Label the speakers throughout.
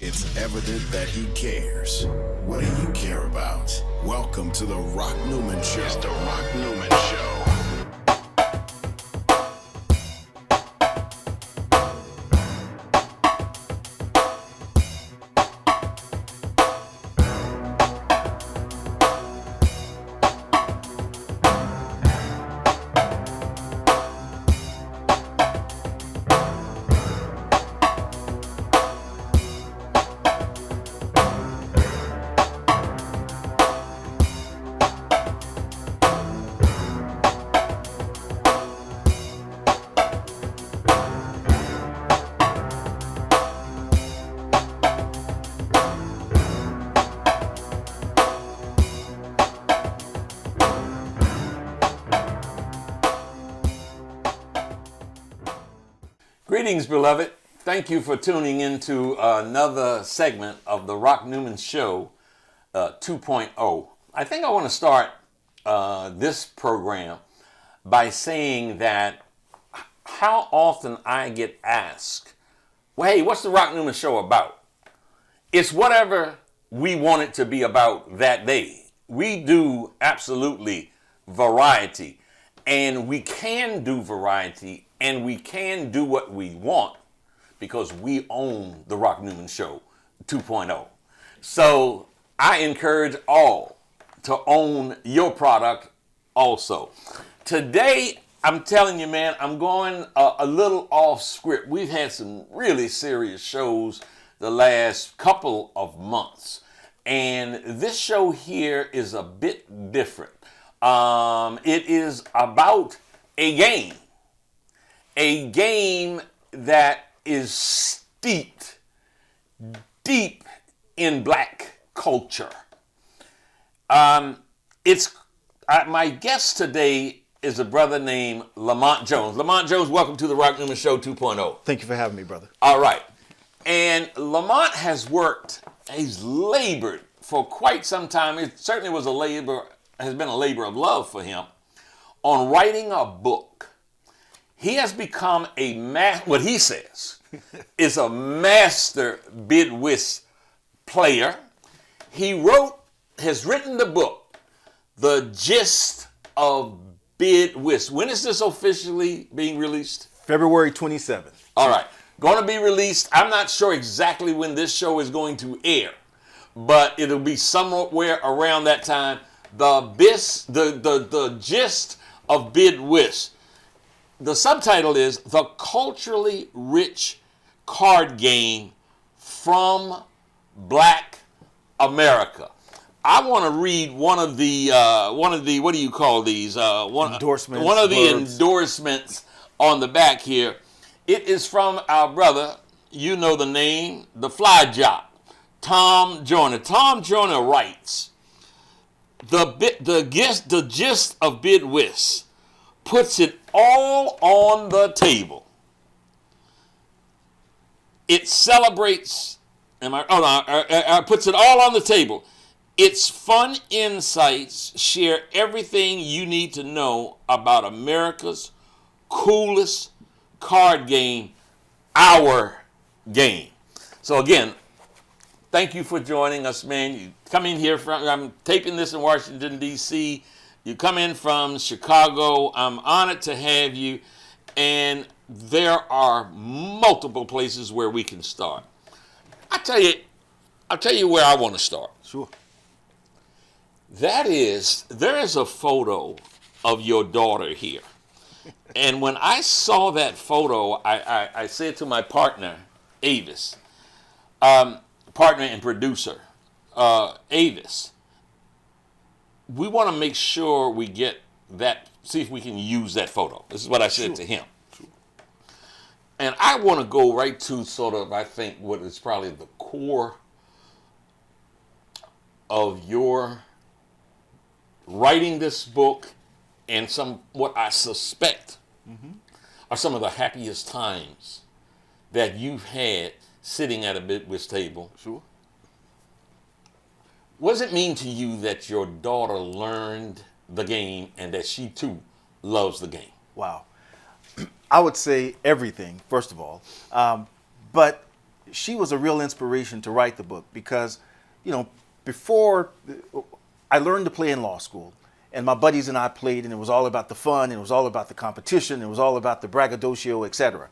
Speaker 1: It's evident that he cares. What do you care about? Welcome to the Rock Newman Show. It's the Rock Newman Show.
Speaker 2: Greetings, beloved. Thank you for tuning into another segment of the Rock Newman Show 2.0. I think I want to start this program by saying that how often I get asked, well, hey, what's the Rock Newman Show about? It's whatever we want it to be about that day. We do absolutely variety, and we can do variety, and we can do what we want because we own the Rock Newman Show 2.0. So I encourage all to own your product also. Today, I'm telling you, man, I'm going a little off script. We've had some really serious shows the last couple of months. And this show here is a bit different. It is about a game that is steeped deep in black culture. My guest today is a brother named Lamont Jones. Lamont Jones, welcome to the Rock Newman Show 2.0.
Speaker 3: Thank you for having me, brother.
Speaker 2: All right. And Lamont has labored for quite some time. It certainly has been a labor of love for him on writing a book. He has become what he says is a master bid whist player. He has written the book, The Gist of Bid Whist. When is this officially being released?
Speaker 3: February 27th.
Speaker 2: All right. Going to be released. I'm not sure exactly when this show is going to air, but it'll be somewhere around that time. The Gist of Bid Whist. The subtitle is The Culturally Rich Card Game from Black America. I want to read one of the what do you call these?
Speaker 3: Endorsements.
Speaker 2: One of the endorsements on the back here. It is from our brother, you know the name, the fly jock, Tom Joyner. Tom Joyner writes, the gist of Bid Whist puts it all on the table. It celebrates, puts it all on the table. Its fun insights share everything you need to know about America's coolest card game, our game. So again, thank you for joining us, man. You come in here I'm taping this in Washington, D.C., you come in from Chicago. I'm honored to have you. And there are multiple places where we can start. I'll tell you where I want to start.
Speaker 3: Sure.
Speaker 2: There is a photo of your daughter here. And when I saw that photo, I said to my partner, Avis, partner and producer, Avis, we want to make sure we get that, see if we can use that photo. This is what I said to him.
Speaker 3: Sure.
Speaker 2: And I want to go right to sort of, I think, what is probably the core of your writing this book and what I suspect are some of the happiest times that you've had sitting at a bid whist table.
Speaker 3: Sure.
Speaker 2: What does it mean to you that your daughter learned the game and that she too loves the game?
Speaker 3: Wow. I would say everything, first of all. But she was a real inspiration to write the book because, before I learned to play in law school, and my buddies and I played, and it was all about the fun, and it was all about the competition, it was all about the braggadocio, etc.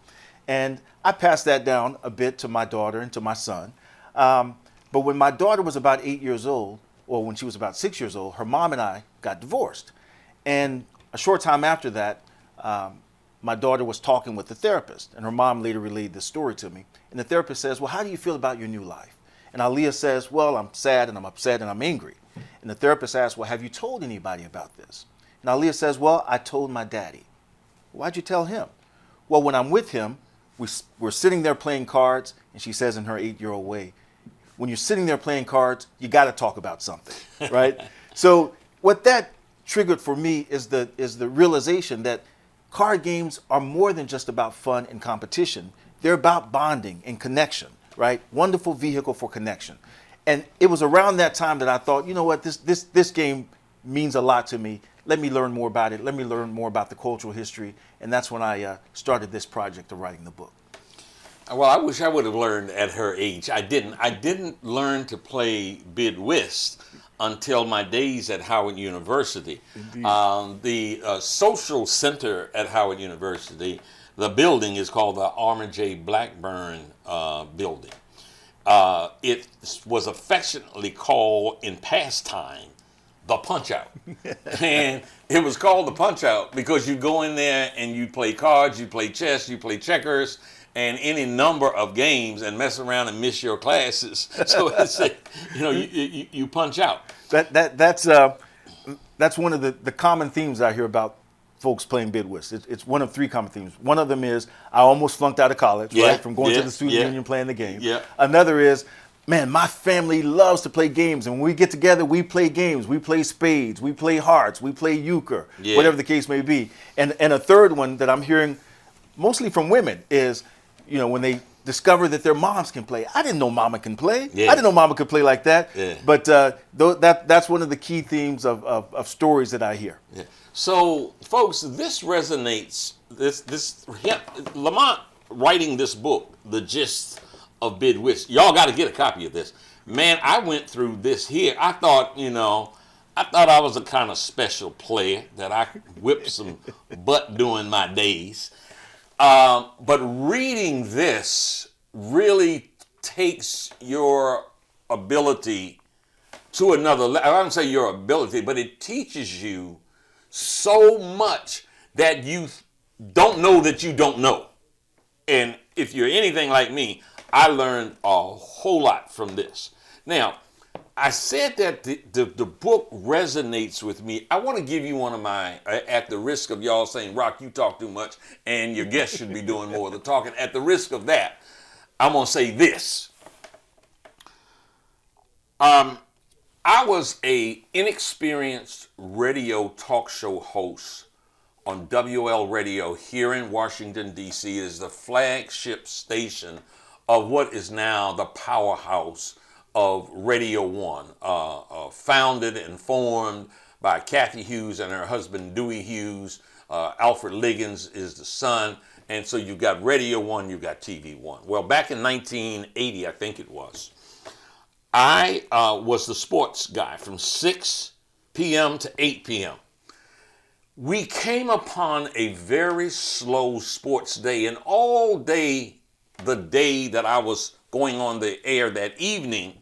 Speaker 3: And I passed that down a bit to my daughter and to my son. But when my daughter was about 8 years old, or when she was about 6 years old, her mom and I got divorced. And a short time after that, my daughter was talking with the therapist, and her mom later relayed this story to me. And the therapist says, well, how do you feel about your new life? And Aaliyah says, well, I'm sad and I'm upset and I'm angry. And the therapist asks, well, have you told anybody about this? And Aaliyah says, well, I told my daddy. Why'd you tell him? Well, when I'm with him, we're sitting there playing cards, and she says in her 8-year-old way, when you're sitting there playing cards, you got to talk about something, right? So what that triggered for me is the realization that card games are more than just about fun and competition. They're about bonding and connection, right? Wonderful vehicle for connection. And it was around that time that I thought, you know what, this game means a lot to me. Let me learn more about it. Let me learn more about the cultural history. And that's when I started this project of writing the book.
Speaker 2: Well, I wish I would have learned at her age. I didn't learn to play bid whist until my days at Howard University. The social center at Howard University, the building is called the Armour J. Blackburn building. It was affectionately called in pastime the Punch-Out. And it was called the Punch-Out because you go in there and you play cards, you play chess, you play checkers, and any number of games and mess around and miss your classes. So it's you punch out.
Speaker 3: That's one of the common themes I hear about folks playing bid whist. It's one of three common themes. One of them is I almost flunked out of college, right, from going to the student union playing the game.
Speaker 2: Yeah.
Speaker 3: Another is, man, my family loves to play games, and when we get together, we play games. We play spades, we play hearts, we play euchre, whatever the case may be. And a third one that I'm hearing mostly from women is, when they discover that their moms can play. I didn't know mama can play. I didn't know mama could play like that.
Speaker 2: Yeah.
Speaker 3: But that's one of the key themes of stories that I hear.
Speaker 2: Yeah. So, folks, this resonates. Lamont writing this book, The Gist of Bid Whist. Y'all got to get a copy of this. Man, I went through this here. I thought I was a kind of special player, that I could whip some butt during my days. But reading this really takes your ability to another level. I don't say your ability, but it teaches you so much that you don't know that you don't know. And if you're anything like me, I learned a whole lot from this. Now, I said that the book resonates with me. I want to give you one of my, at the risk of y'all saying, Rock, you talk too much, and your guest should be doing more of the talking. At the risk of that, I'm going to say this. I was a inexperienced radio talk show host on WL Radio here in Washington, D.C. It is the flagship station of what is now the powerhouse of Radio 1, founded and formed by Kathy Hughes and her husband Dewey Hughes. Alfred Liggins is the son. And so you've got Radio 1, you've got TV 1. Well, back in 1980, I think it was, I was the sports guy from 6 p.m. to 8 p.m. We came upon a very slow sports day, and all day, the day that I was going on the air that evening,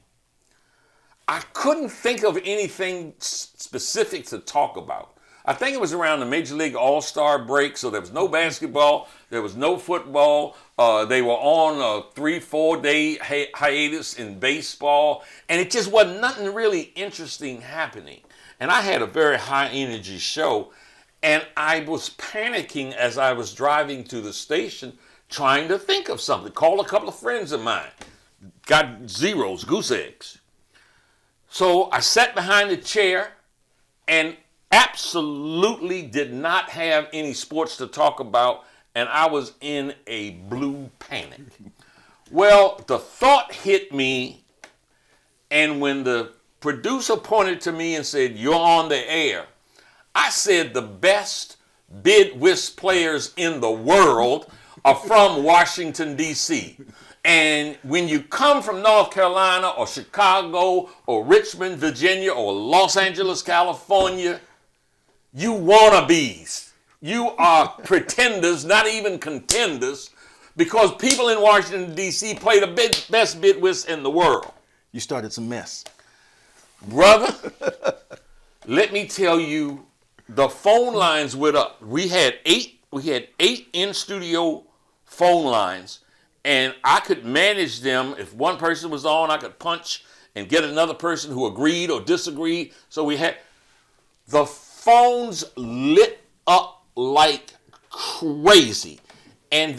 Speaker 2: I couldn't think of anything specific to talk about. I think it was around the Major League All-Star break, so there was no basketball, there was no football. They were on a 3-4 day hiatus in baseball, and it just wasn't nothing really interesting happening. And I had a very high energy show, and I was panicking as I was driving to the station, trying to think of something. Called a couple of friends of mine, got zeros, goose eggs. So I sat behind the chair and absolutely did not have any sports to talk about, and I was in a blue panic. Well, the thought hit me, and when the producer pointed to me and said, "You're on the air," I said the best bid whist players in the world are from Washington, D.C. And when you come from North Carolina or Chicago or Richmond, Virginia or Los Angeles, California, you wannabes. You are pretenders, not even contenders, because people in Washington, D.C. play the best bid whist in the world.
Speaker 3: You started some mess.
Speaker 2: Brother, let me tell you, the phone lines went up. We had eight in-studio phone lines, and I could manage them. If one person was on, I could punch and get another person who agreed or disagreed. So we had the phones lit up like crazy. And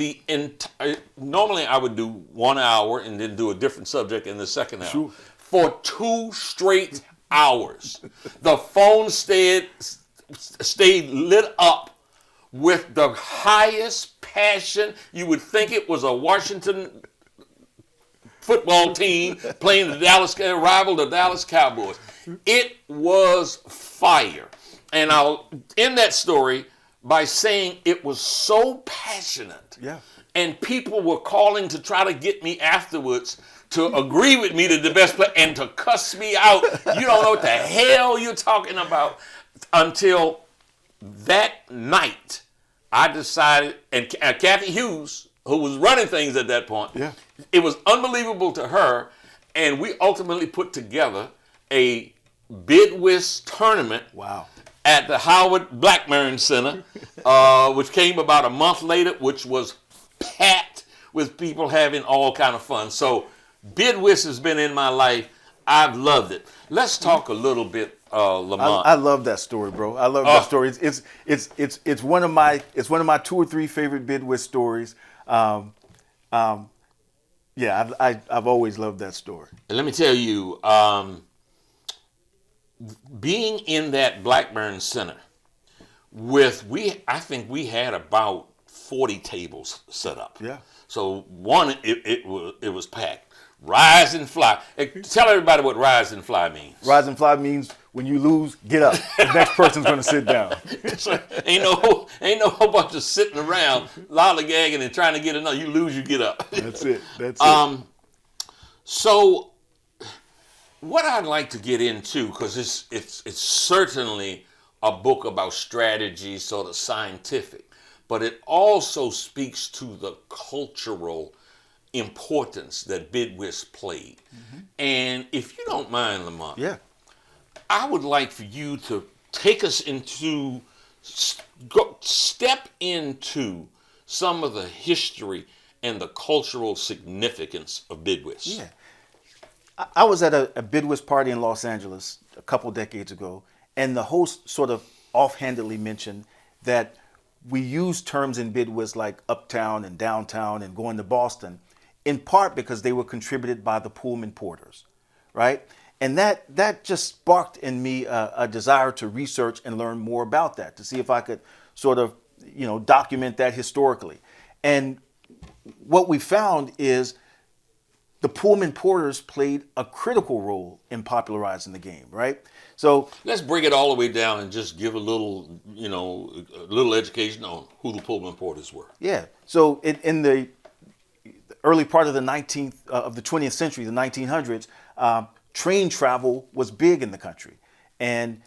Speaker 2: normally I would do 1 hour and then do a different subject in the second hour.
Speaker 3: Sure.
Speaker 2: For 2 straight hours, the phone stayed lit up with the highest passion. You would think it was a Washington football team playing the rival, the Dallas Cowboys. It was fire. And I'll end that story by saying it was so passionate.
Speaker 3: Yeah.
Speaker 2: And people were calling to try to get me afterwards to agree with me that the best player and to cuss me out. You don't know what the hell you're talking about. Until that night, I decided, and Kathy Hughes, who was running things at that point,
Speaker 3: yeah,
Speaker 2: it was unbelievable to her, and we ultimately put together a bid whist tournament.
Speaker 3: Wow.
Speaker 2: At the Howard Blackburn Center, which came about a month later, which was packed with people having all kind of fun. So bid whist has been in my life. I've loved it. Let's talk a little bit, Lamont.
Speaker 3: I love that story, bro. I love that story. It's one of my 2 or 3 favorite bid whist stories. Yeah, I've always loved that story.
Speaker 2: And let me tell you, being in that Blackburn Center I think we had about 40 tables set up.
Speaker 3: Yeah.
Speaker 2: So it was packed. Rise and fly. Tell everybody what rise and fly means.
Speaker 3: Rise and fly means when you lose, get up. The next person's going to sit down.
Speaker 2: So ain't no whole bunch of sitting around lollygagging and trying to get another. You lose, you get up.
Speaker 3: That's it.
Speaker 2: So what I'd like to get into, because it's certainly a book about strategy, sort of scientific, but it also speaks to the cultural importance that bid whist played. Mm-hmm. And if you don't mind, Lamont,
Speaker 3: yeah,
Speaker 2: I would like for you to take us step into some of the history and the cultural significance of bid whist.
Speaker 3: Yeah. I was at a bid whist party in Los Angeles a couple decades ago, and the host sort of offhandedly mentioned that we use terms in bid whist like uptown and downtown and going to Boston, in part because they were contributed by the Pullman porters, right? And that just sparked in me a desire to research and learn more about that, to see if I could sort of, document that historically. And what we found is the Pullman porters played a critical role in popularizing the game, right? So
Speaker 2: let's bring it all the way down and just give a little, a little education on who the Pullman porters were.
Speaker 3: Yeah. So in the early part of the 20th century, the 1900s, train travel was big in the country, and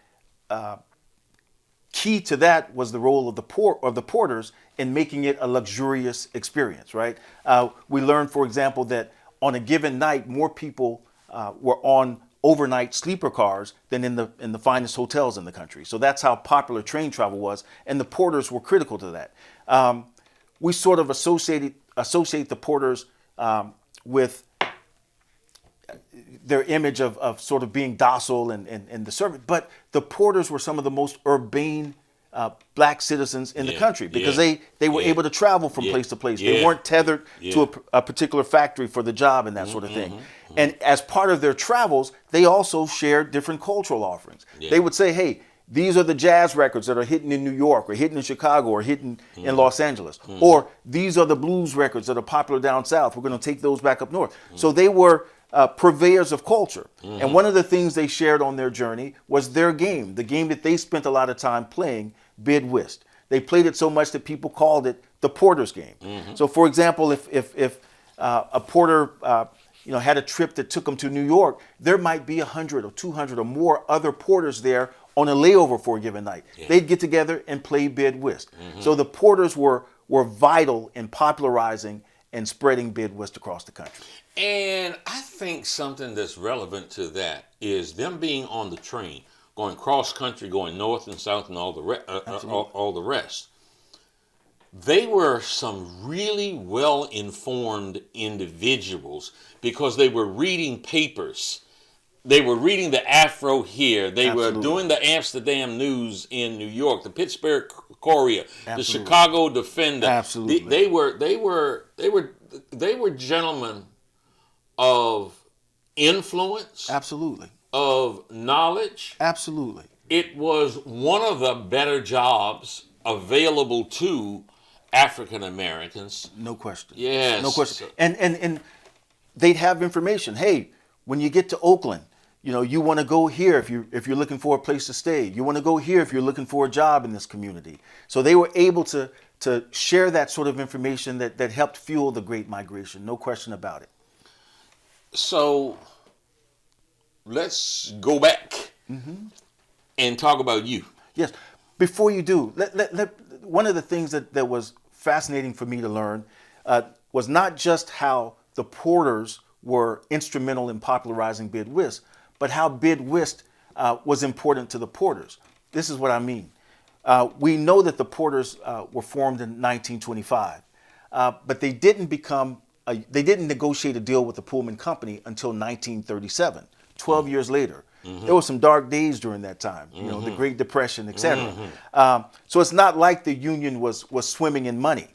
Speaker 3: key to that was the role of the porters in making it a luxurious experience, right? We learned, for example, that on a given night, more people were on overnight sleeper cars than in the finest hotels in the country. So that's how popular train travel was, and the porters were critical to that. We sort of associate the porters with their image of sort of being docile and the servant, but the porters were some of the most urbane black citizens in the country because they were able to travel from place to place. They weren't tethered to a particular factory for the job and that sort of thing. Mm-hmm. And as part of their travels, they also shared different cultural offerings. Yeah. They would say, hey, these are the jazz records that are hitting in New York or hitting in Chicago or hitting in Los Angeles. Or these are the blues records that are popular down south. We're going to take those back up north. So they were purveyors of culture. And one of the things they shared on their journey was their game, the game that they spent a lot of time playing, bid whist. They played it so much that people called it the porter's game. So, for example, if a porter, had a trip that took them to New York, there might be 100 or 200 or more other porters there on a layover for a given night. Yeah. They'd get together and play bid whist. So the porters were vital in popularizing and spreading bid whist across the country.
Speaker 2: And I think something that's relevant to that is them being on the train, going cross country, going north and south, and all the rest. They were some really well-informed individuals because they were reading papers. They were reading the Afro here. They were doing the Amsterdam News in New York, the Pittsburgh Courier, the Chicago Defender.
Speaker 3: Absolutely.
Speaker 2: They were gentlemen of influence.
Speaker 3: Absolutely.
Speaker 2: Of knowledge.
Speaker 3: Absolutely.
Speaker 2: It was one of the better jobs available to African Americans.
Speaker 3: No question.
Speaker 2: Yes.
Speaker 3: No question. And they'd have information. Hey, when you get to Oakland, you want to go here if you're looking for a place to stay. You want to go here if you're looking for a job in this community. So they were able to share that sort of information that helped fuel the Great Migration. No question about it.
Speaker 2: So let's go back and talk about you.
Speaker 3: Yes. Before you do, one of the things that was fascinating for me to learn was not just how the porters were instrumental in popularizing bid whist, but how bid whist was important to the porters. This is what I mean. We know that the porters were formed in 1925, but they didn't negotiate a deal with the Pullman company until 1937, 12 years later. There were some dark days during that time, the Great Depression, etc. So it's not like the Union was swimming in money.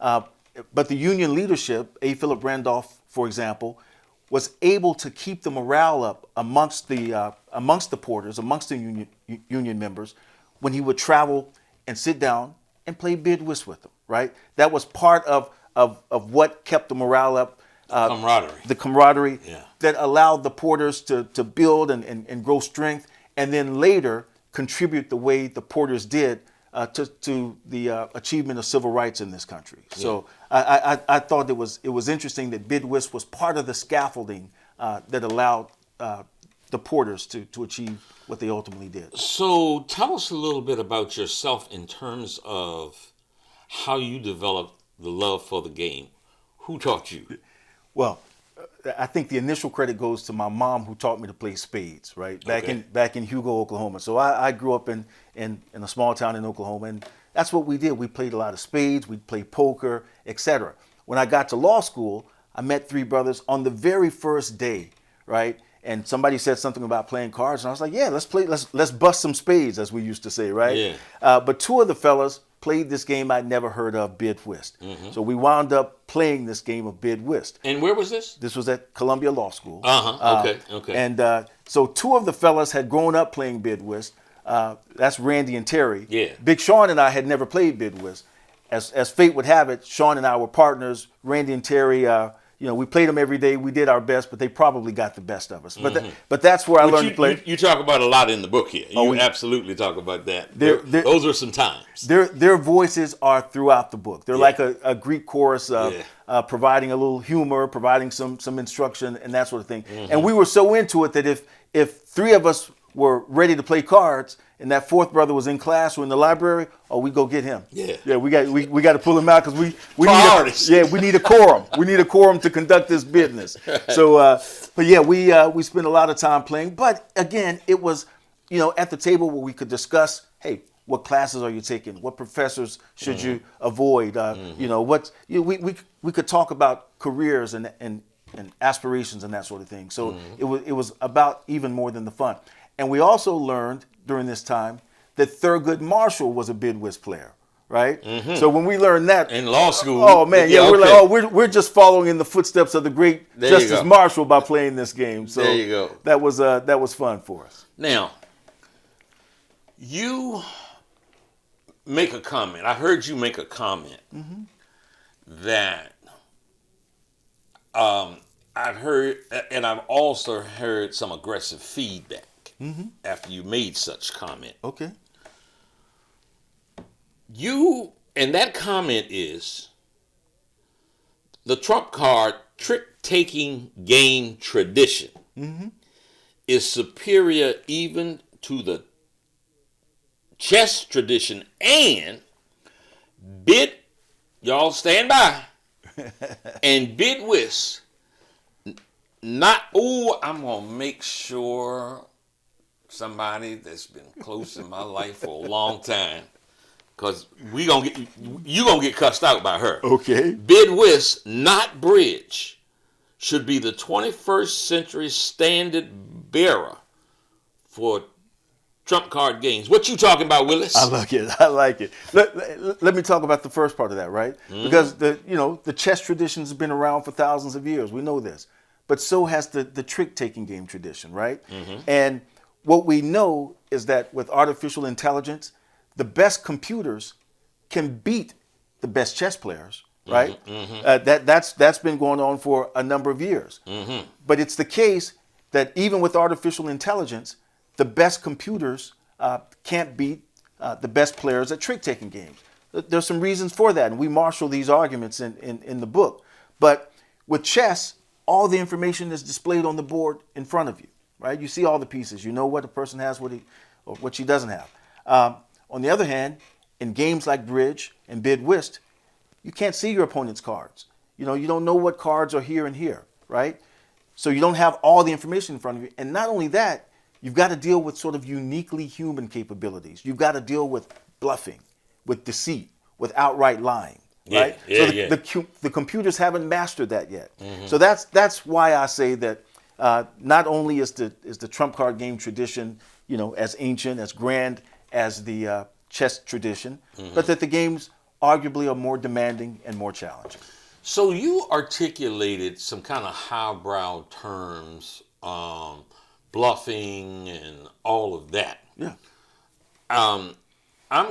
Speaker 3: But the Union leadership, A. Philip Randolph, for example, was able to keep the morale up amongst the porters, amongst the union members, when he would travel and sit down and play bid whist with them. Right, that was part of what kept the morale up. The camaraderie that allowed the porters to build and grow strength, and then later contribute the way the porters did to the achievement of civil rights in this country. Yeah. So I thought it was interesting that bid whist was part of the scaffolding that allowed the porters to achieve what they ultimately did.
Speaker 2: So tell us a little bit about yourself in terms of how you developed the love for the game. Who taught you?
Speaker 3: Well, I think the initial credit goes to my mom, who taught me to play spades, right? Back in Hugo, Oklahoma. So I grew up in a small town in Oklahoma, and that's what we did. We played a lot of spades, we'd play poker, etc. When I got to law school, I met three brothers on the very first day, right? And somebody said something about playing cards, and I was like, yeah, let's bust some spades, as we used to say, right?
Speaker 2: Yeah.
Speaker 3: But two of the fellas played this game I'd never heard of, bid whist. So we wound up playing this game of bid whist.
Speaker 2: And where was this?
Speaker 3: This was at Columbia Law School.
Speaker 2: Okay.
Speaker 3: And so two of the fellas had grown up playing bid whist. That's Randy and Terry.
Speaker 2: Yeah.
Speaker 3: Big Sean and I had never played bid whist. As fate would have it, Sean and I were partners. Randy and Terry, we played them every day. We did our best, but they probably got the best of us. But that's where I learned to play.
Speaker 2: You talk about a lot in the book here. You absolutely talk about that. Those are some times.
Speaker 3: Their voices are throughout the book. They're like a Greek chorus, providing a little humor, providing some instruction, and that sort of thing. And we were so into it that if three of us were ready to play cards, and that fourth brother was in class or in the library, we go get him. Yeah. We got to pull him out because we need a quorum. We need a quorum to conduct this business. So, we spent a lot of time playing. But again, it was, at the table where we could discuss, hey, what classes are you taking? What professors should you avoid? We could talk about careers and aspirations and that sort of thing. So it was about even more than the fun. And we also learned during this time that Thurgood Marshall was a bid whist player, right? So when we learned that
Speaker 2: in law school,
Speaker 3: we're just following in the footsteps of the great Justice Marshall by playing this game. So
Speaker 2: there you go.
Speaker 3: That was fun for us.
Speaker 2: Now, you make a comment. I heard you make a comment that I've heard, and I've also heard some aggressive feedback after you made such comment.
Speaker 3: Okay.
Speaker 2: And that comment is, the trump card trick-taking game tradition is superior even to the chess tradition and y'all stand by, and bid whist. I'm going to make sure somebody that's been close in my life for a long time, because you going to get cussed out by her.
Speaker 3: Okay.
Speaker 2: Bid whist, not bridge, should be the 21st century standard bearer for trump card games. What you talking about, Willis?
Speaker 3: I like it. Let me talk about the first part of that, right? Because the chess traditions have been around for thousands of years. We know this. But so has the trick-taking game tradition, right? And what we know is that with artificial intelligence, the best computers can beat the best chess players, right? That's been going on for a number of years. But it's the case that even with artificial intelligence, the best computers can't beat the best players at trick-taking games. There's some reasons for that, and we marshal these arguments in the book. But with chess, all the information is displayed on the board in front of you, right? You see all the pieces. You know what a person has, what she doesn't have. On the other hand, in games like bridge and bid whist, you can't see your opponent's cards. You don't know what cards are here and here, right? So you don't have all the information in front of you. And not only that, you've got to deal with sort of uniquely human capabilities. You've got to deal with bluffing, with deceit, with outright lying. Right? The computers haven't mastered that yet. So that's why I say that not only is the trump card game tradition, as ancient, as grand as the chess tradition, but that the games arguably are more demanding and more challenging.
Speaker 2: So you articulated some kind of highbrow terms, bluffing and all of that.
Speaker 3: Yeah.
Speaker 2: I'm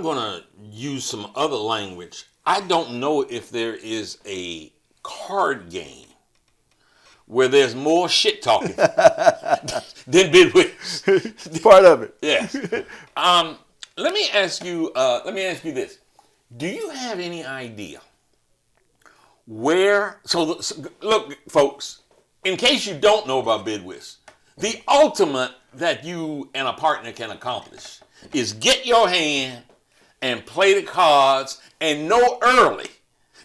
Speaker 2: going to use some other language. I don't know if there is a card game where there's more shit talking than bid whist.
Speaker 3: Part of it.
Speaker 2: Yes. Let me ask you this. Do you have any idea where? So look, folks. In case you don't know about bid whist, the ultimate that you and a partner can accomplish is get your hand and play the cards and know early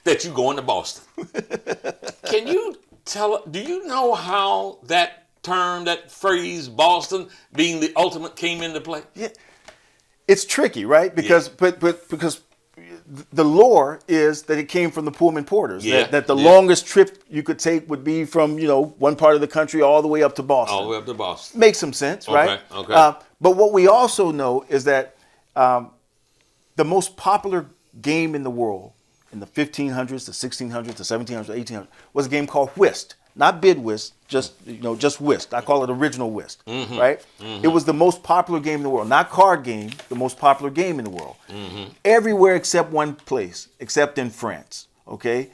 Speaker 2: that you're going to Boston. Can you do you know how that term, that phrase, Boston being the ultimate, came into play?
Speaker 3: Yeah. It's tricky, right? Because because the lore is that it came from the Pullman porters. That the longest trip you could take would be from, one part of the country all the way up to Boston.
Speaker 2: All the way up to Boston.
Speaker 3: Makes some sense, right?
Speaker 2: Okay.
Speaker 3: But what we also know is that the most popular game in the world in the 1500s, the 1600s, the 1700s, 1800s was a game called whist. Not bid whist, just whist. I call it original whist, right? It was the most popular game in the world. Not card game, the most popular game in the world. Everywhere except one place, except in France, okay?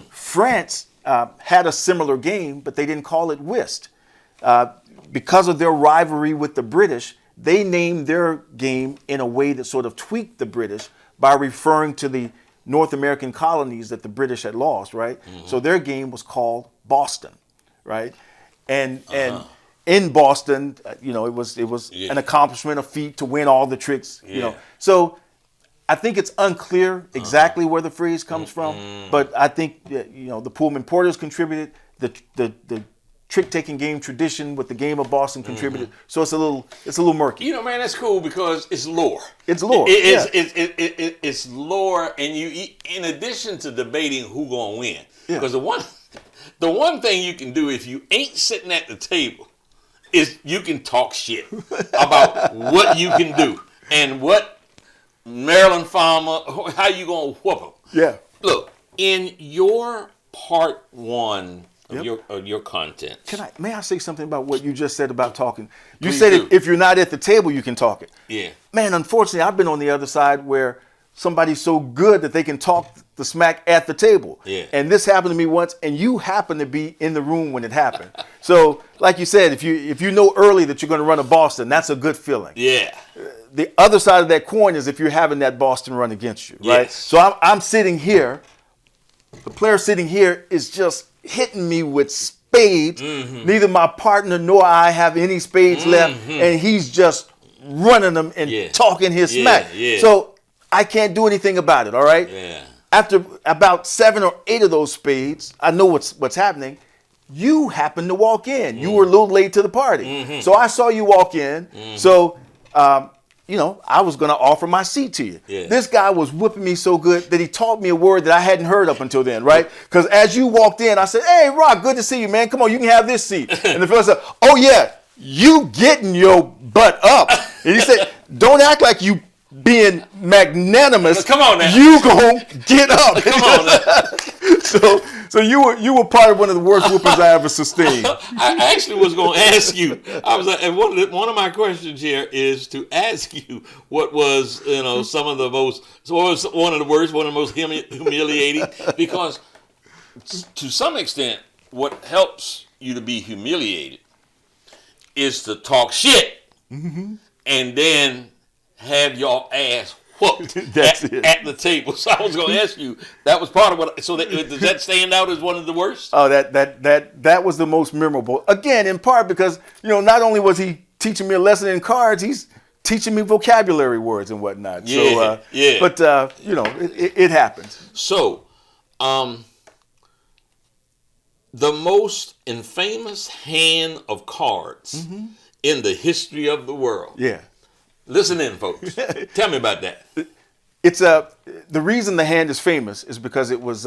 Speaker 3: France had a similar game, but they didn't call it whist. Because of their rivalry with the British, they named their game in a way that sort of tweaked the British by referring to the North American colonies that the British had lost, right? So their game was called Boston, right? And in Boston, it was an accomplishment, a feat to win all the tricks, So I think it's unclear exactly where the phrase comes from, but I think the Pullman porters contributed, the trick-taking game tradition with the game of Boston contributed. So it's a little murky.
Speaker 2: Man, that's cool because it's lore.
Speaker 3: It's lore.
Speaker 2: It's lore, and you, in addition to debating who gonna win, because the one thing you can do if you ain't sitting at the table is you can talk shit about what you can do and what Maryland farmer, how you gonna whoop them.
Speaker 3: Yeah.
Speaker 2: Look, in your part one of your content.
Speaker 3: May I say something about what you just said about talking? You
Speaker 2: Please
Speaker 3: said
Speaker 2: do.
Speaker 3: if you're not at the table, you can talk it.
Speaker 2: Yeah.
Speaker 3: Man, unfortunately, I've been on the other side where somebody's so good that they can talk the smack at the table.
Speaker 2: Yeah.
Speaker 3: And this happened to me once, and you happen to be in the room when it happened. So, like you said, if you know early that you're going to run a Boston, that's a good feeling.
Speaker 2: Yeah.
Speaker 3: The other side of that coin is if you're having that Boston run against you, right?
Speaker 2: Yes.
Speaker 3: So I'm sitting here the player sitting here is just hitting me with spades. Neither my partner nor I have any spades left, and he's just running them and talking his smack. So I can't do anything about it, all right? After about 7 or 8 of those spades, I know what's happening. You happened to walk in. You were a little late to the party. So I saw you walk in. So, I was going to offer my seat to you. This guy was whooping me so good that he taught me a word that I hadn't heard up until then, right? Because as you walked in, I said, "Hey, Rock, good to see you, man. Come on, you can have this seat." And the fellow said, "Oh, yeah, you getting your butt up." And he said, "Don't act like you being magnanimous.
Speaker 2: Come on now.
Speaker 3: You gonna get up."
Speaker 2: Come on now.
Speaker 3: So you were part of one of the worst whoopings I ever sustained.
Speaker 2: I actually was going to ask you. I was like, and one of my questions here is to ask you what was some of the most, what was one of the worst, one of the most humiliating, because to some extent, what helps you to be humiliated is to talk shit and then have your ass whooped at the table. So I was going to ask you, that was part of what. So does that stand out as one of the worst?
Speaker 3: Oh, that was the most memorable. Again, in part because not only was he teaching me a lesson in cards, he's teaching me vocabulary words and whatnot.
Speaker 2: Yeah,
Speaker 3: so, But it happens.
Speaker 2: So, the most infamous hand of cards in the history of the world.
Speaker 3: Yeah.
Speaker 2: Listen in, folks. Tell me about that.
Speaker 3: It's the reason the hand is famous is because it was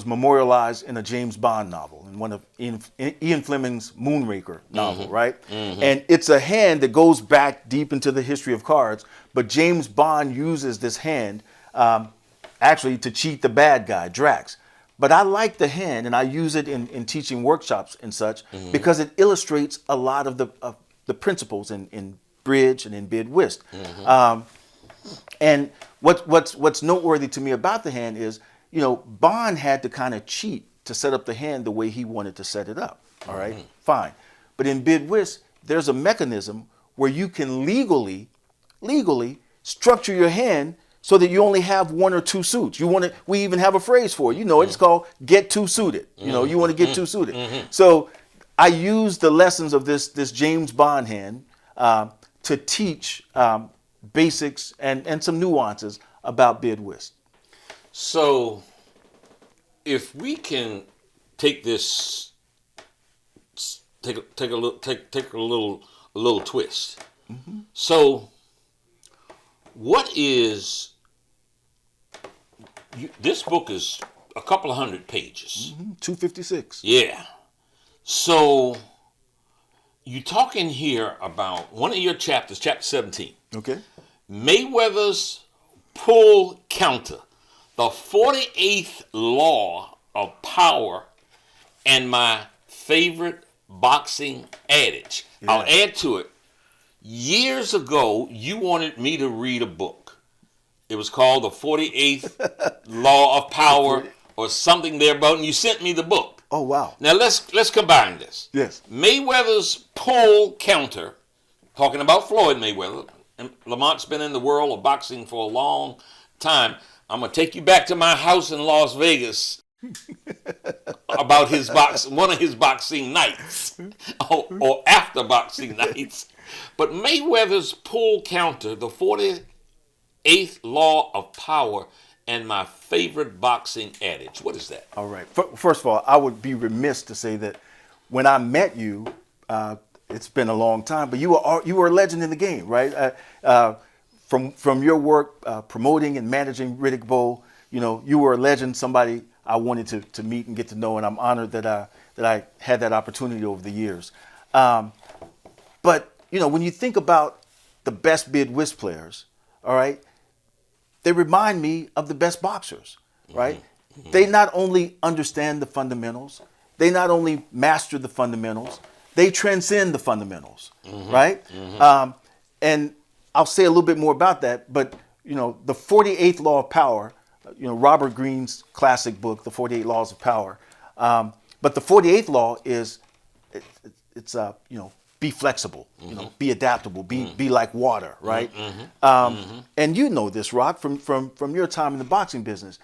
Speaker 3: memorialized in a James Bond novel, in one of Ian Fleming's Moonraker novel, right? And it's a hand that goes back deep into the history of cards, but James Bond uses this hand actually to cheat the bad guy, Drax. But I like the hand, and I use it in teaching workshops and such because it illustrates a lot of the principles in bridge and in bid whist. And what's noteworthy to me about the hand is, Bond had to kind of cheat to set up the hand the way he wanted to set it up. All right, fine. But in bid whist, there's a mechanism where you can legally structure your hand so that you only have 1 or 2 suits. We even have a phrase for it. It's called get 2 suited. You want to get 2 suited. So I use the lessons of this James Bond hand to teach basics and some nuances about bid whist.
Speaker 2: So, if we can take this, take a little twist. So, what is this book is a couple of 100 pages.
Speaker 3: 256.
Speaker 2: Yeah. So. You talk in here about one of your chapters, chapter 17.
Speaker 3: Okay.
Speaker 2: Mayweather's pull counter, the 48th law of power, and my favorite boxing adage. Yeah. I'll add to it. Years ago, you wanted me to read a book. It was called the 48th law of power or something thereabout, and you sent me the book.
Speaker 3: Oh, wow.
Speaker 2: Now, let's combine this.
Speaker 3: Yes.
Speaker 2: Mayweather's pull counter, talking about Floyd Mayweather, and Lamont's been in the world of boxing for a long time. I'm going to take you back to my house in Las Vegas about one of his boxing nights, or after boxing nights. But Mayweather's pull counter, the 48th law of power, and my favorite boxing adage. What is that? All
Speaker 3: right. First of all, I would be remiss to say that when I met you, it's been a long time, but you were a legend in the game, right? From your work promoting and managing Riddick Bowe, you were a legend, somebody I wanted to meet and get to know, and I'm honored that I had that opportunity over the years. But when you think about the best bid whist players, all right, they remind me of the best boxers, right? They not only understand the fundamentals, they not only master the fundamentals, they transcend the fundamentals, right? And I'll say a little bit more about that, but the 48th law of power, Robert Greene's classic book, The 48 Laws of Power. But the 48th law is, it's be flexible, be adaptable, be like water, right? And you know this, Rock, from your time in the boxing business.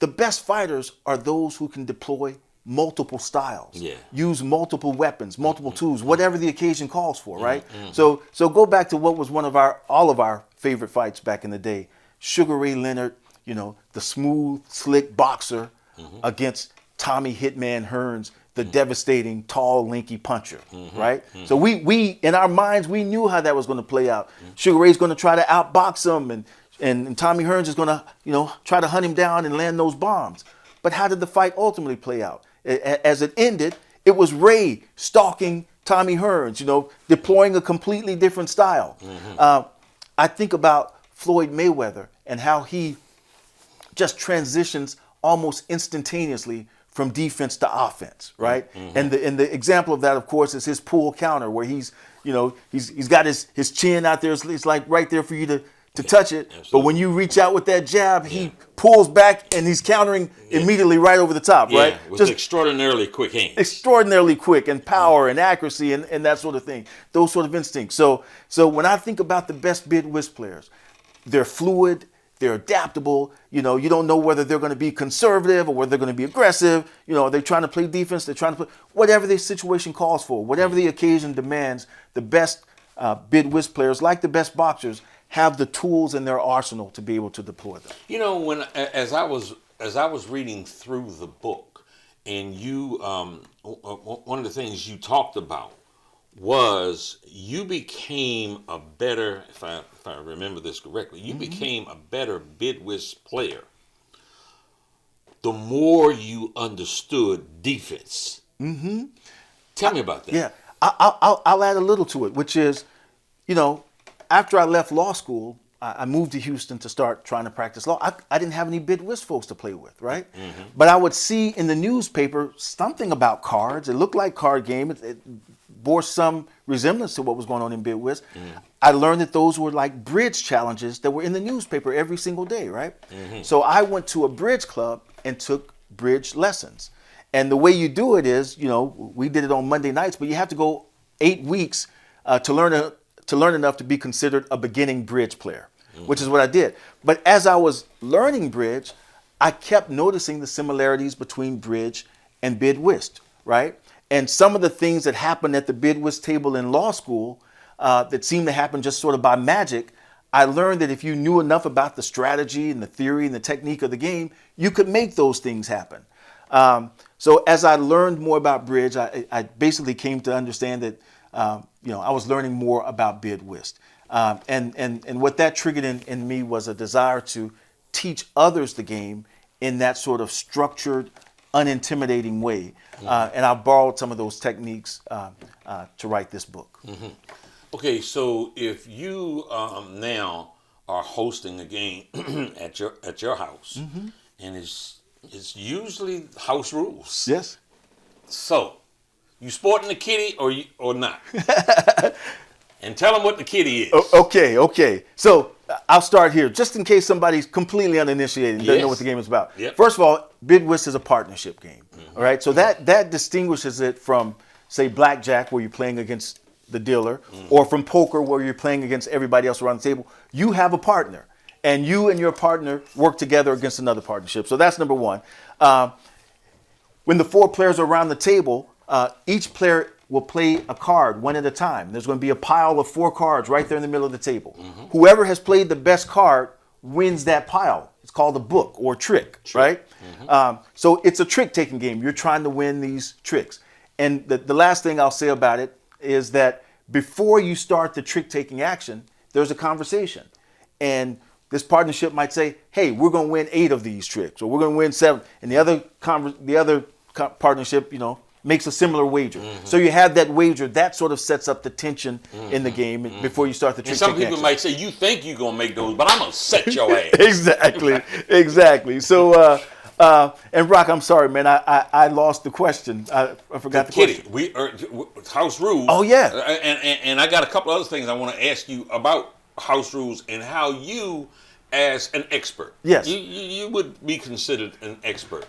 Speaker 3: the best fighters are those who can deploy multiple styles, use multiple weapons, multiple tools, whatever the occasion calls for, right? So go back to what was one of all of our favorite fights back in the day. Sugar Ray Leonard, the smooth, slick boxer against Tommy Hitman Hearns, the devastating, tall, lanky puncher, right? So we in our minds, we knew how that was going to play out. Sugar Ray's going to try to outbox him, and Tommy Hearns is going to, try to hunt him down and land those bombs. But how did the fight ultimately play out? As it ended, it was Ray stalking Tommy Hearns, deploying a completely different style. I think about Floyd Mayweather and how he just transitions almost instantaneously from defense to offense, right? And the example of that, of course, is his pull counter, where he's got his chin out there. It's like right there for you to touch it. Absolutely. But when you reach out with that jab, he pulls back and he's countering immediately right over the top, right?
Speaker 2: With just extraordinarily quick hands.
Speaker 3: Extraordinarily quick, and power and accuracy and that sort of thing. Those sort of instincts. So when I think about the best bid whist players, they're fluid, they're adaptable. You don't know whether they're going to be conservative or whether they're going to be aggressive. They're trying to play defense. They're trying to play whatever the situation calls for, whatever the occasion demands. The best bid whist players, like the best boxers, have the tools in their arsenal to be able to deploy them.
Speaker 2: When as I was reading through the book, and you one of the things you talked about was you became a better, if I remember this correctly, you became a better bid whist player the more you understood defense. Tell me about that.
Speaker 3: Yeah, I'll add a little to it, which is, after I left law school, I moved to Houston to start trying to practice law. I didn't have any bid whist folks to play with, right? But I would see in the newspaper something about cards. It looked like card game. It bore some resemblance to what was going on in bid whist. I learned that those were like bridge challenges that were in the newspaper every single day, right? So I went to a bridge club and took bridge lessons. And the way you do it is, we did it on Monday nights, but you have to go 8 weeks to learn enough to be considered a beginning bridge player, which is what I did. But as I was learning bridge, I kept noticing the similarities between bridge and bid whist, right? And some of the things that happened at the bid whist table in law school that seemed to happen just sort of by magic, I learned that if you knew enough about the strategy and the theory and the technique of the game, you could make those things happen. So as I learned more about bridge, I basically came to understand that I was learning more about bid whist. And what that triggered in me was a desire to teach others the game in that sort of structured, unintimidating way. And I borrowed some of those techniques to write this book.
Speaker 2: Okay, so if you now are hosting a game at your house, and it's usually house rules.
Speaker 3: Yes.
Speaker 2: So, you sporting the kitty or not? And tell them what the kitty is.
Speaker 3: Okay. So I'll start here, just in case somebody's completely uninitiated and doesn't know what the game is about. First of all, bid whist is a partnership game. All right, so that distinguishes it from, say, blackjack, where you're playing against the dealer, or from poker, where you're playing against everybody else around the table. You have a partner, and you and your partner work together against another partnership. So that's number one. When the 4 players are around the table, each player will play a card one at a time. There's going to be a pile of 4 cards right there in the middle of the table. Whoever has played the best card wins that pile. It's called a book or trick, right? So it's a trick-taking game. You're trying to win these tricks. And the last thing I'll say about it is that before you start the trick-taking action, there's a conversation. And this partnership might say, hey, we're going to win 8 of these tricks, or we're going to win 7. And the other partnership, makes a similar wager. So you have that wager. That sort of sets up the tension in the game before you start the trick.
Speaker 2: Some people might say, you think you're going to make those, but I'm going to set your ass.
Speaker 3: Exactly. So, and Rock, I'm sorry, man. I lost the question. I forgot the question.
Speaker 2: We house rules.
Speaker 3: Oh, yeah.
Speaker 2: And I got a couple other things I want to ask you about house rules and how you, as an expert,
Speaker 3: yes,
Speaker 2: you would be considered an expert.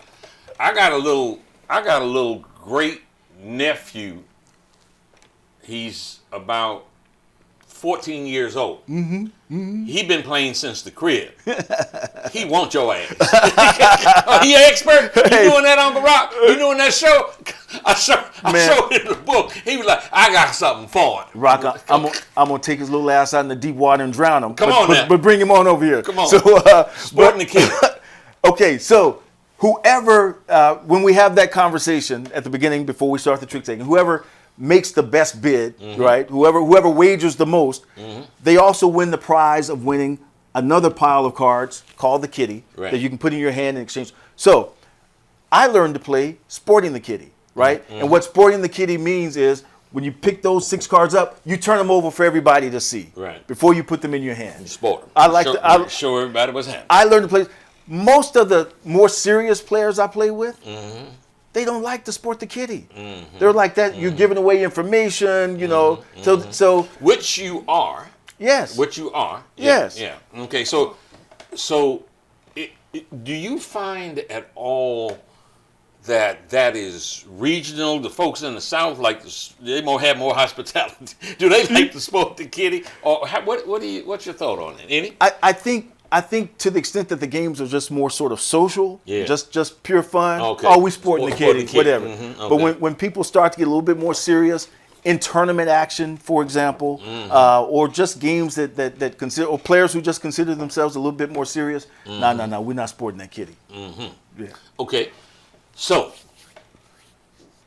Speaker 2: I got a little great nephew. He's about 14 years old. He been playing since the crib. He want your ass. Oh, he an expert? You doing that, Uncle Rock? You doing that show? I showed him the book. He was like, I got something for him.
Speaker 3: Rock, I'm gonna take his little ass out in the deep water and drown him.
Speaker 2: Come on now.
Speaker 3: But bring him on over here.
Speaker 2: Come on.
Speaker 3: So,
Speaker 2: Sporting the kid.
Speaker 3: Okay, so whoever, when we have that conversation at the beginning before we start the trick taking, whoever makes the best bid, right? Whoever wagers the most, they also win the prize of winning another pile of cards called the kitty that you can put in your hand in exchange. So I learned to play sporting the kitty, right? And what sporting the kitty means is when you pick those 6 cards up, you turn them over for everybody to see before you put them in your hand.
Speaker 2: Sport them.
Speaker 3: I like to
Speaker 2: show everybody what's happening.
Speaker 3: I learned to play. Most of the more serious players I play with, they don't like to sport the kitty. They're like that. You're giving away information, you know. So
Speaker 2: which you are.
Speaker 3: Yes.
Speaker 2: Which you are.
Speaker 3: Yes.
Speaker 2: Yeah. Okay. So, do you find at all that is regional? The folks in the South they have more hospitality. Do they like to sport the kitty? Or what's your thought on it? Any?
Speaker 3: I think to the extent that the games are just more sort of social, just pure fun.
Speaker 2: Okay.
Speaker 3: Oh, we sporting the kitty, whatever.
Speaker 2: Okay.
Speaker 3: But when people start to get a little bit more serious in tournament action, for example, or just games that consider, or players who just consider themselves a little bit more serious, no, we're not sporting that kitty. Yeah.
Speaker 2: Okay. So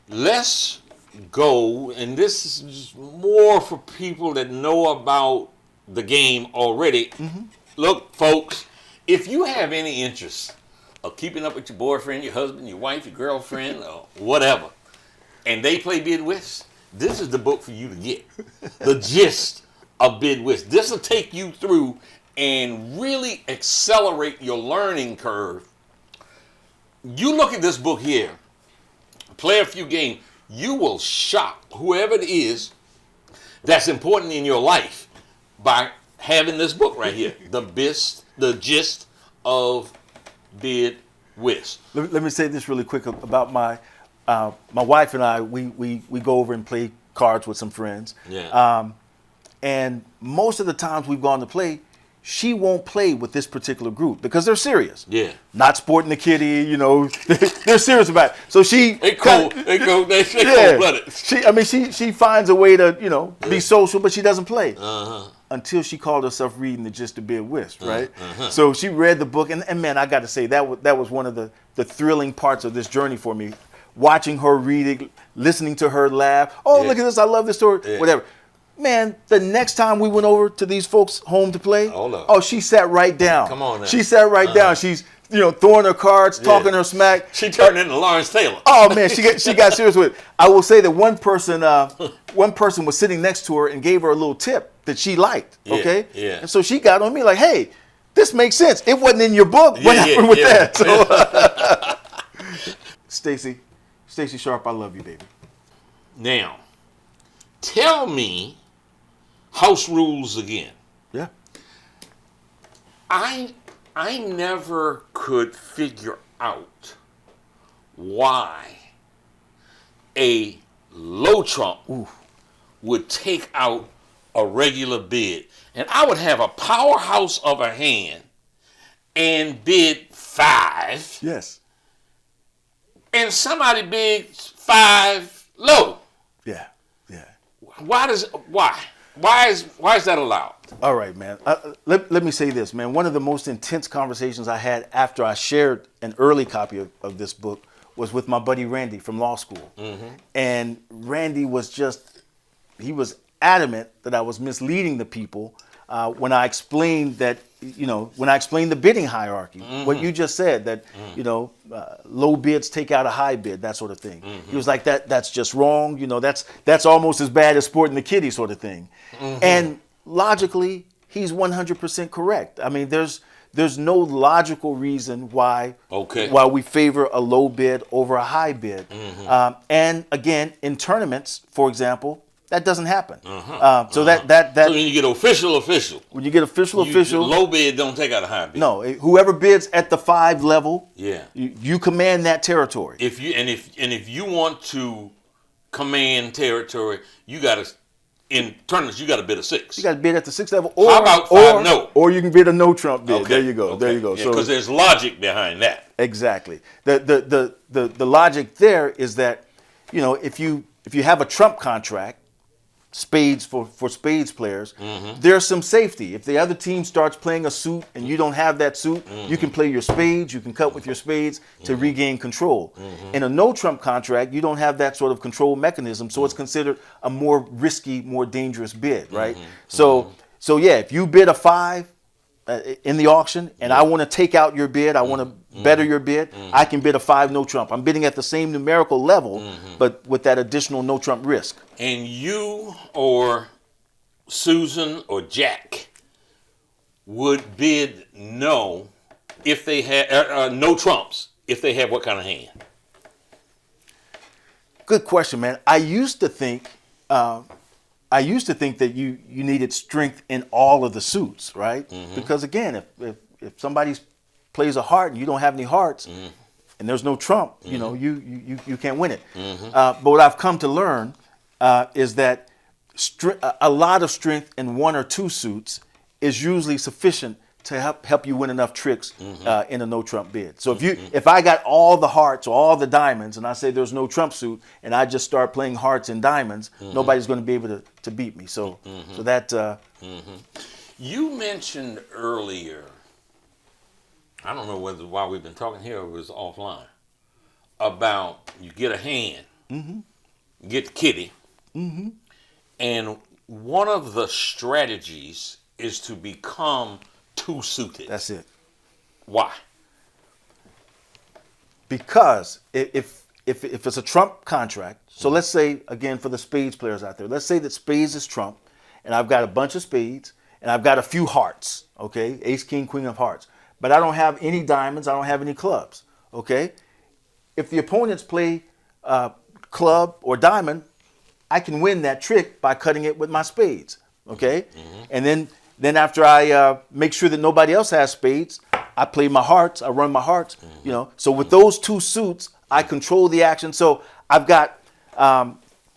Speaker 2: let's go, and this is more for people that know about the game already. Look, folks, if you have any interest of keeping up with your boyfriend, your husband, your wife, your girlfriend, or whatever, and they play Bid Whist, this is the book for you to get. The Gist of Bid Whist. This will take you through and really accelerate your learning curve. You look at this book here, play a few games, you will shock whoever it is that's important in your life by having this book right here, the Gist of Bid Whist.
Speaker 3: Let me say this really quick about my wife and I. We go over and play cards with some friends.
Speaker 2: Yeah.
Speaker 3: And most of the times we've gone to play, she won't play with this particular group because they're serious.
Speaker 2: Yeah.
Speaker 3: Not sporting the kitty, you know, they're serious about it. So
Speaker 2: They cold-blooded.
Speaker 3: She finds a way to, you know, be social, but she doesn't play. Until she called herself reading the Gist of Bid Whist, right? So she read the book, and man, I got to say, that was one of the thrilling parts of this journey for me. Watching her read it, listening to her laugh. Oh, look at this, I love this story, whatever. Man, the next time we went over to these folks' home to play, she sat right down.
Speaker 2: Come on now.
Speaker 3: She sat right down. She's, you know, throwing her cards, talking her smack.
Speaker 2: She turned into Lawrence Taylor.
Speaker 3: Oh man, she got serious with it. I will say that one person was sitting next to her and gave her a little tip that she liked. Okay.
Speaker 2: Yeah.
Speaker 3: And so she got on me like, "Hey, this makes sense. It wasn't in your book. What happened with that?" So, Stacy Sharp, I love you, baby.
Speaker 2: Now, tell me house rules again.
Speaker 3: Yeah.
Speaker 2: I never could figure out why a low trump would take out a regular bid. And I would have a powerhouse of a hand and bid 5.
Speaker 3: Yes.
Speaker 2: And somebody bids 5 low.
Speaker 3: Yeah.
Speaker 2: Why is that allowed?
Speaker 3: All right, man. Let me say this, man. One of the most intense conversations I had after I shared an early copy of this book was with my buddy Randy from law school. And Randy was he was adamant that I was misleading the people when I explained that, you know, when I explained the bidding hierarchy, what you just said, that, you know, low bids take out a high bid, that sort of thing. He was like, that's just wrong. You know, that's almost as bad as sporting the kitty sort of thing. And logically, he's 100% correct. I mean, there's no logical reason why we favor a low bid over a high bid. And again, in tournaments, for example, that doesn't happen. So when
Speaker 2: you get official,
Speaker 3: when you get official,
Speaker 2: low bid don't take out a high bid.
Speaker 3: No, whoever bids at the 5 level, you command that territory.
Speaker 2: If you want to command territory, you got to in tournaments, you got to bid a 6.
Speaker 3: You got to bid at the 6th level. Or,
Speaker 2: how about 5 no?
Speaker 3: Or you can bid a no trump bid.
Speaker 2: Okay.
Speaker 3: There you go.
Speaker 2: Okay.
Speaker 3: There you go.
Speaker 2: Yeah,
Speaker 3: so
Speaker 2: because there's logic behind that.
Speaker 3: Exactly. The logic there is that, if you have a trump contract, spades for spades players, there's some safety. If the other team starts playing a suit and you don't have that suit, you can play your spades, you can cut with your spades to regain control. In a no trump contract, you don't have that sort of control mechanism, so it's considered a more risky, more dangerous bid, right? So yeah, if you bid a 5 in the auction and I want to take out your bid, I want to better your bid, I can bid a 5 no trump. I'm bidding at the same numerical level, but with that additional no trump risk.
Speaker 2: And you or Susan or Jack would bid no if they had no trumps, if they had what kind of hand?
Speaker 3: Good question, man. I used to think that you needed strength in all of the suits, right? Because again, if somebody plays a heart and you don't have any hearts, and there's no trump, you can't win it. But what I've come to learn is that a lot of strength in 1 or 2 suits is usually sufficient to help you win enough tricks in a no trump bid. So if I got all the hearts or all the diamonds and I say there's no trump suit and I just start playing hearts and diamonds, nobody's going to be able to beat me. So that.
Speaker 2: You mentioned earlier, I don't know why we've been talking here or it was offline, about you get a hand, get the kitty, and one of the strategies is to become two-suited.
Speaker 3: That's it.
Speaker 2: Why?
Speaker 3: Because if it's a trump contract, so let's say, again, for the spades players out there, let's say that spades is trump, and I've got a bunch of spades, and I've got a few hearts, okay? Ace, king, queen of hearts. But I don't have any diamonds, I don't have any clubs, okay? If the opponents play club or diamond, I can win that trick by cutting it with my spades, okay? And then after I make sure that nobody else has spades, I play my hearts, I run my hearts, So with those 2 suits, I control the action. So I've got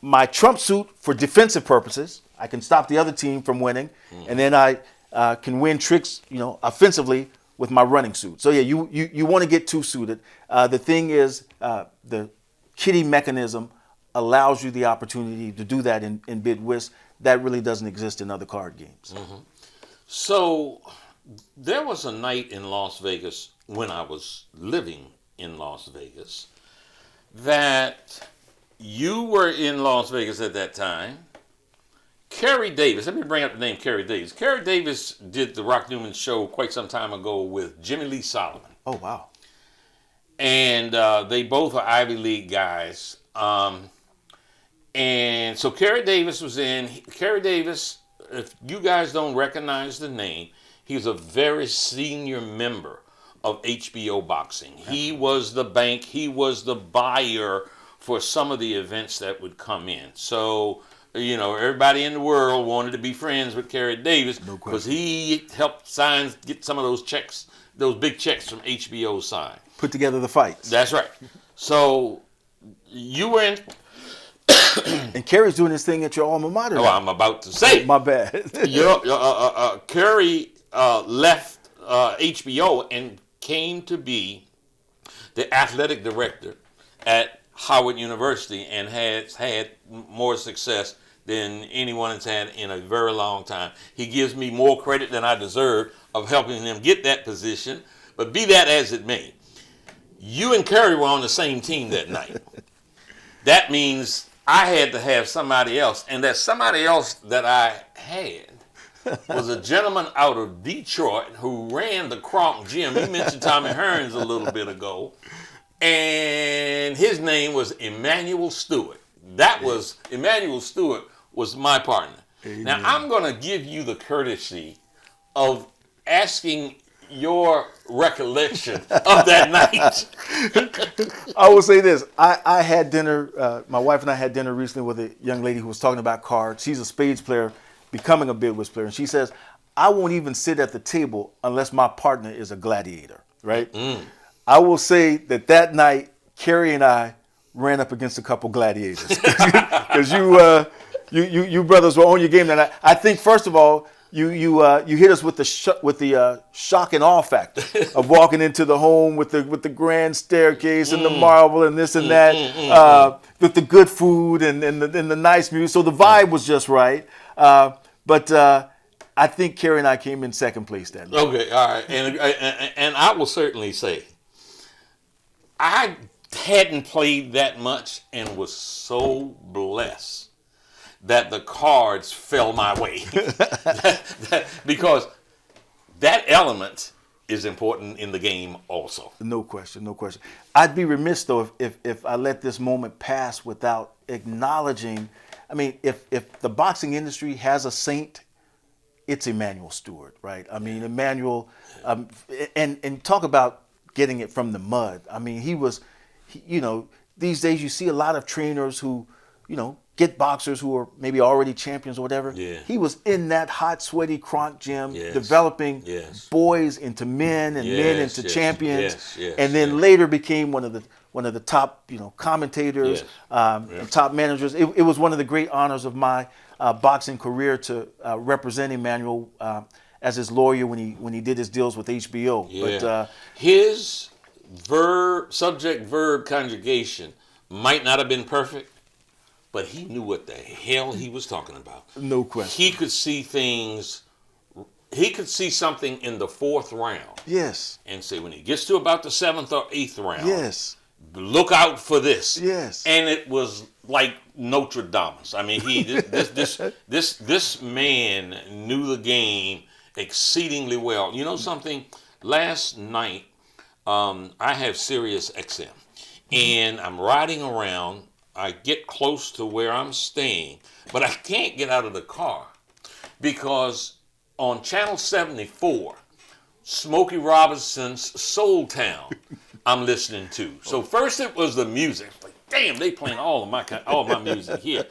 Speaker 3: my trump suit for defensive purposes. I can stop the other team from winning. And then I can win tricks, offensively with my running suit. So yeah, you want to get 2-suited. The thing is, the kitty mechanism allows you the opportunity to do that in bid whist. That really doesn't exist in other card games.
Speaker 2: So there was a night in Las Vegas when I was living in Las Vegas that you were in Las Vegas at that time. Kerry Davis, let me bring up the name Kerry Davis. Kerry Davis did the Rock Newman show quite some time ago with Jimmy Lee Solomon.
Speaker 3: Oh, wow.
Speaker 2: And they both are Ivy League guys. And so Kerry Davis was in. Kerry Davis, if you guys don't recognize the name, he was a very senior member of HBO Boxing. He was the bank. He was the buyer for some of the events that would come in. So, everybody in the world wanted to be friends with Kerry Davis because he helped get some of those checks, those big checks from HBO signed.
Speaker 3: Put together the fights.
Speaker 2: That's right. So you were in.
Speaker 3: And Kerry's doing this thing at your alma mater.
Speaker 2: Oh, I'm about to say.
Speaker 3: My bad.
Speaker 2: Kerry left HBO and came to be the athletic director at Howard University and has had more success than anyone has had in a very long time. He gives me more credit than I deserve of helping him get that position, but be that as it may, you and Kerry were on the same team that night. That means I had to have somebody else, and that somebody else that I had was a gentleman out of Detroit who ran the Kronk Gym. You mentioned Tommy Hearns a little bit ago, and his name was Emmanuel Stewart. Emmanuel Stewart was my partner. Amen. Now, I'm going to give you the courtesy of asking your recollection of that night.
Speaker 3: I will say this. I had dinner, my wife and I had dinner recently with a young lady who was talking about cards. She's a spades player, becoming a bid whist player. And she says, I won't even sit at the table unless my partner is a gladiator, right? I will say that night, Kerry and I ran up against a couple gladiators. Because you brothers were on your game. And I think first of all, you hit us with the shock and awe factor of walking into the home with the grand staircase and the marble and this and that, with the good food and the nice music. So the vibe was just right. But I think Kerry and I came in second place that night.
Speaker 2: Okay, all right, and I will certainly say, I hadn't played that much and was so blessed that the cards fell my way. Because that element is important in the game also.
Speaker 3: No question, no question. I'd be remiss, though, if I let this moment pass without acknowledging, I mean, if the boxing industry has a saint, it's Emanuel Stewart, right? I mean, Emanuel, and talk about getting it from the mud. I mean, these days you see a lot of trainers who, get boxers who are maybe already champions or whatever.
Speaker 2: Yeah.
Speaker 3: He was in that hot, sweaty Kronk gym, developing boys into men and men into champions, and then later became one of the top, commentators, and top managers. It was one of the great honors of my boxing career to represent Emanuel as his lawyer when he did his deals with HBO.
Speaker 2: Yeah.
Speaker 3: But
Speaker 2: his subject-verb conjugation might not have been perfect, but he knew what the hell he was talking about.
Speaker 3: No question.
Speaker 2: He could see things. He could see something in the fourth round.
Speaker 3: Yes.
Speaker 2: And say, when he gets to about the seventh or eighth round,
Speaker 3: look
Speaker 2: out for this.
Speaker 3: Yes.
Speaker 2: And it was like Notre Dame. I mean, this man knew the game exceedingly well. You know something? Last night, I have Sirius XM, and I'm riding around. I get close to where I'm staying, but I can't get out of the car because on Channel 74, Smokey Robinson's Soul Town, I'm listening to. So first it was the music. Like, damn, they playing all my music here.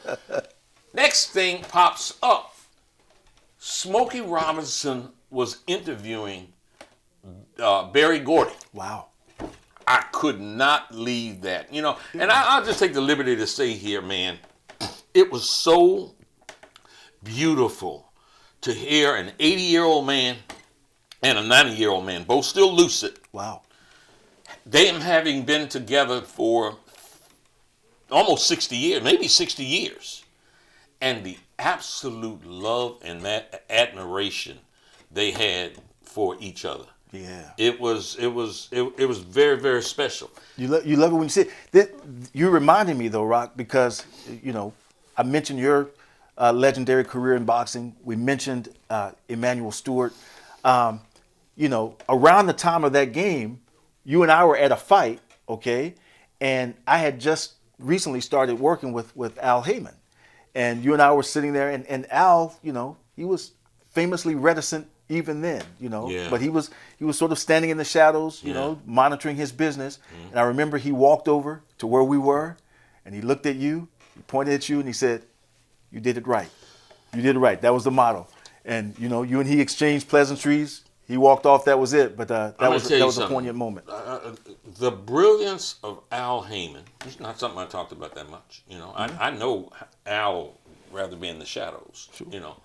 Speaker 2: Next thing pops up. Smokey Robinson was interviewing Barry Gordy.
Speaker 3: Wow.
Speaker 2: I could not leave that, and I'll just take the liberty to say here, man, it was so beautiful to hear an 80-year-old man and a 90-year-old man, both still lucid.
Speaker 3: Wow.
Speaker 2: Them having been together for almost 60 years, maybe 60 years, and the absolute love and that admiration they had for each other.
Speaker 3: Yeah,
Speaker 2: it was very, very special.
Speaker 3: You love it when you say that. You reminded me though, Rock, because I mentioned your legendary career in boxing. We mentioned Emanuel Stewart. Around the time of that game, you and I were at a fight, okay, and I had just recently started working with Al Heyman, and you and I were sitting there, and Al, he was famously reticent. Even then, but he was sort of standing in the shadows, monitoring his business. Mm-hmm. And I remember he walked over to where we were, and he looked at you, he pointed at you, and he said, "You did it right. You did it right." That was the motto. And you and he exchanged pleasantries. He walked off. That was it. But that was a poignant moment.
Speaker 2: The brilliance of Al Heyman. It's not something I talked about that much. I know Al rather be in the shadows. Sure.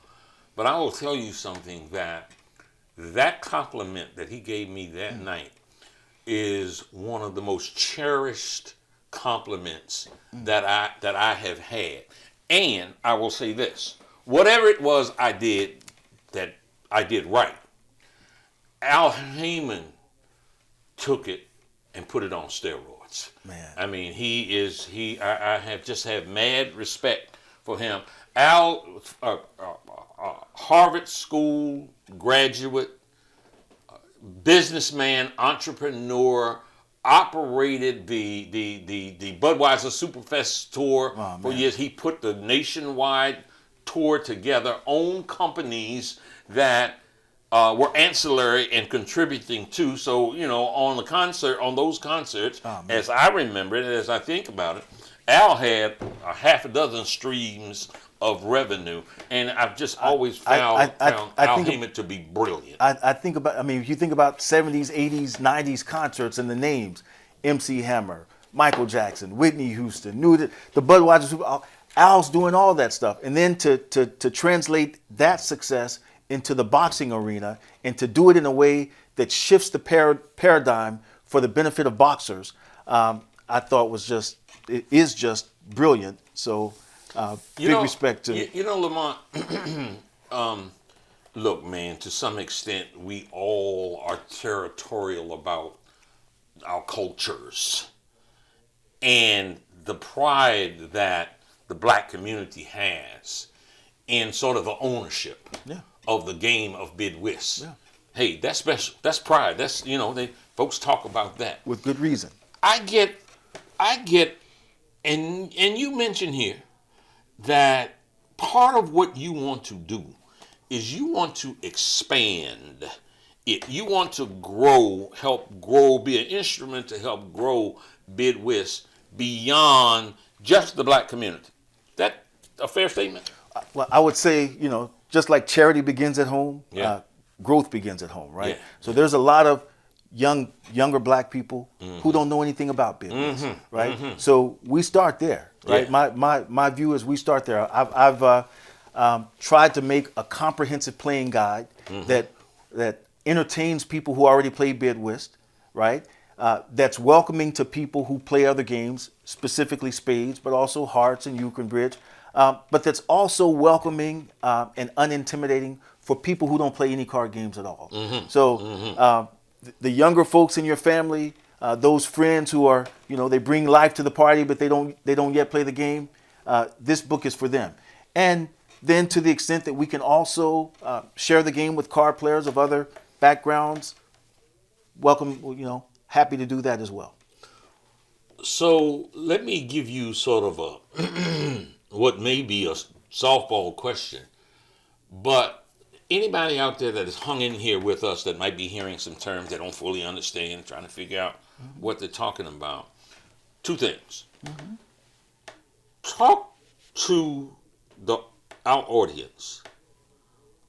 Speaker 2: But I will tell you something that compliment that he gave me that night is one of the most cherished compliments that I have had. And I will say this, whatever it was I did that I did right, Al Heyman took it and put it on steroids.
Speaker 3: Man.
Speaker 2: I mean, I have just had mad respect for him. Al, Harvard School graduate, businessman, entrepreneur, operated the Budweiser Superfest tour for years. He put the nationwide tour together, owned companies that were ancillary and contributing to. So, on those concerts, as I remember it, as I think about it, Al had a half a dozen streams of revenue, and I've just always found Al Heyman to be brilliant.
Speaker 3: Al's doing all that stuff. And then to translate that success into the boxing arena and to do it in a way that shifts the paradigm for the benefit of boxers, I thought is just brilliant. So big respect to...
Speaker 2: Lamont, look, man, to some extent, we all are territorial about our cultures and the pride that the black community has in sort of the ownership of the game of bid whist. Yeah. Hey, that's special. That's pride. That's, folks talk about that.
Speaker 3: With good reason.
Speaker 2: I get, and you mentioned here that part of what you want to do is you want to expand it. You want to help grow, be an instrument to help grow bid whist beyond just the black community. That a fair statement?
Speaker 3: Well, I would say, just like charity begins at home, growth begins at home, right? Yeah. So there's a lot of younger black people who don't know anything about bid whist, right? So we start there, right? Yeah. My view is we start there. I've tried to make a comprehensive playing guide that entertains people who already play bid whist, right? That's welcoming to people who play other games, specifically spades, but also hearts and euchre and bridge. But that's also welcoming and unintimidating for people who don't play any card games at all. So the younger folks in your family, those friends who are, they bring life to the party, but they don't yet play the game. This book is for them. And then to the extent that we can also share the game with card players of other backgrounds, welcome, happy to do that as well.
Speaker 2: So let me give you sort of a what may be a softball question, but anybody out there that has hung in here with us that might be hearing some terms they don't fully understand, trying to figure out what they're talking about. Two things. Talk to our audience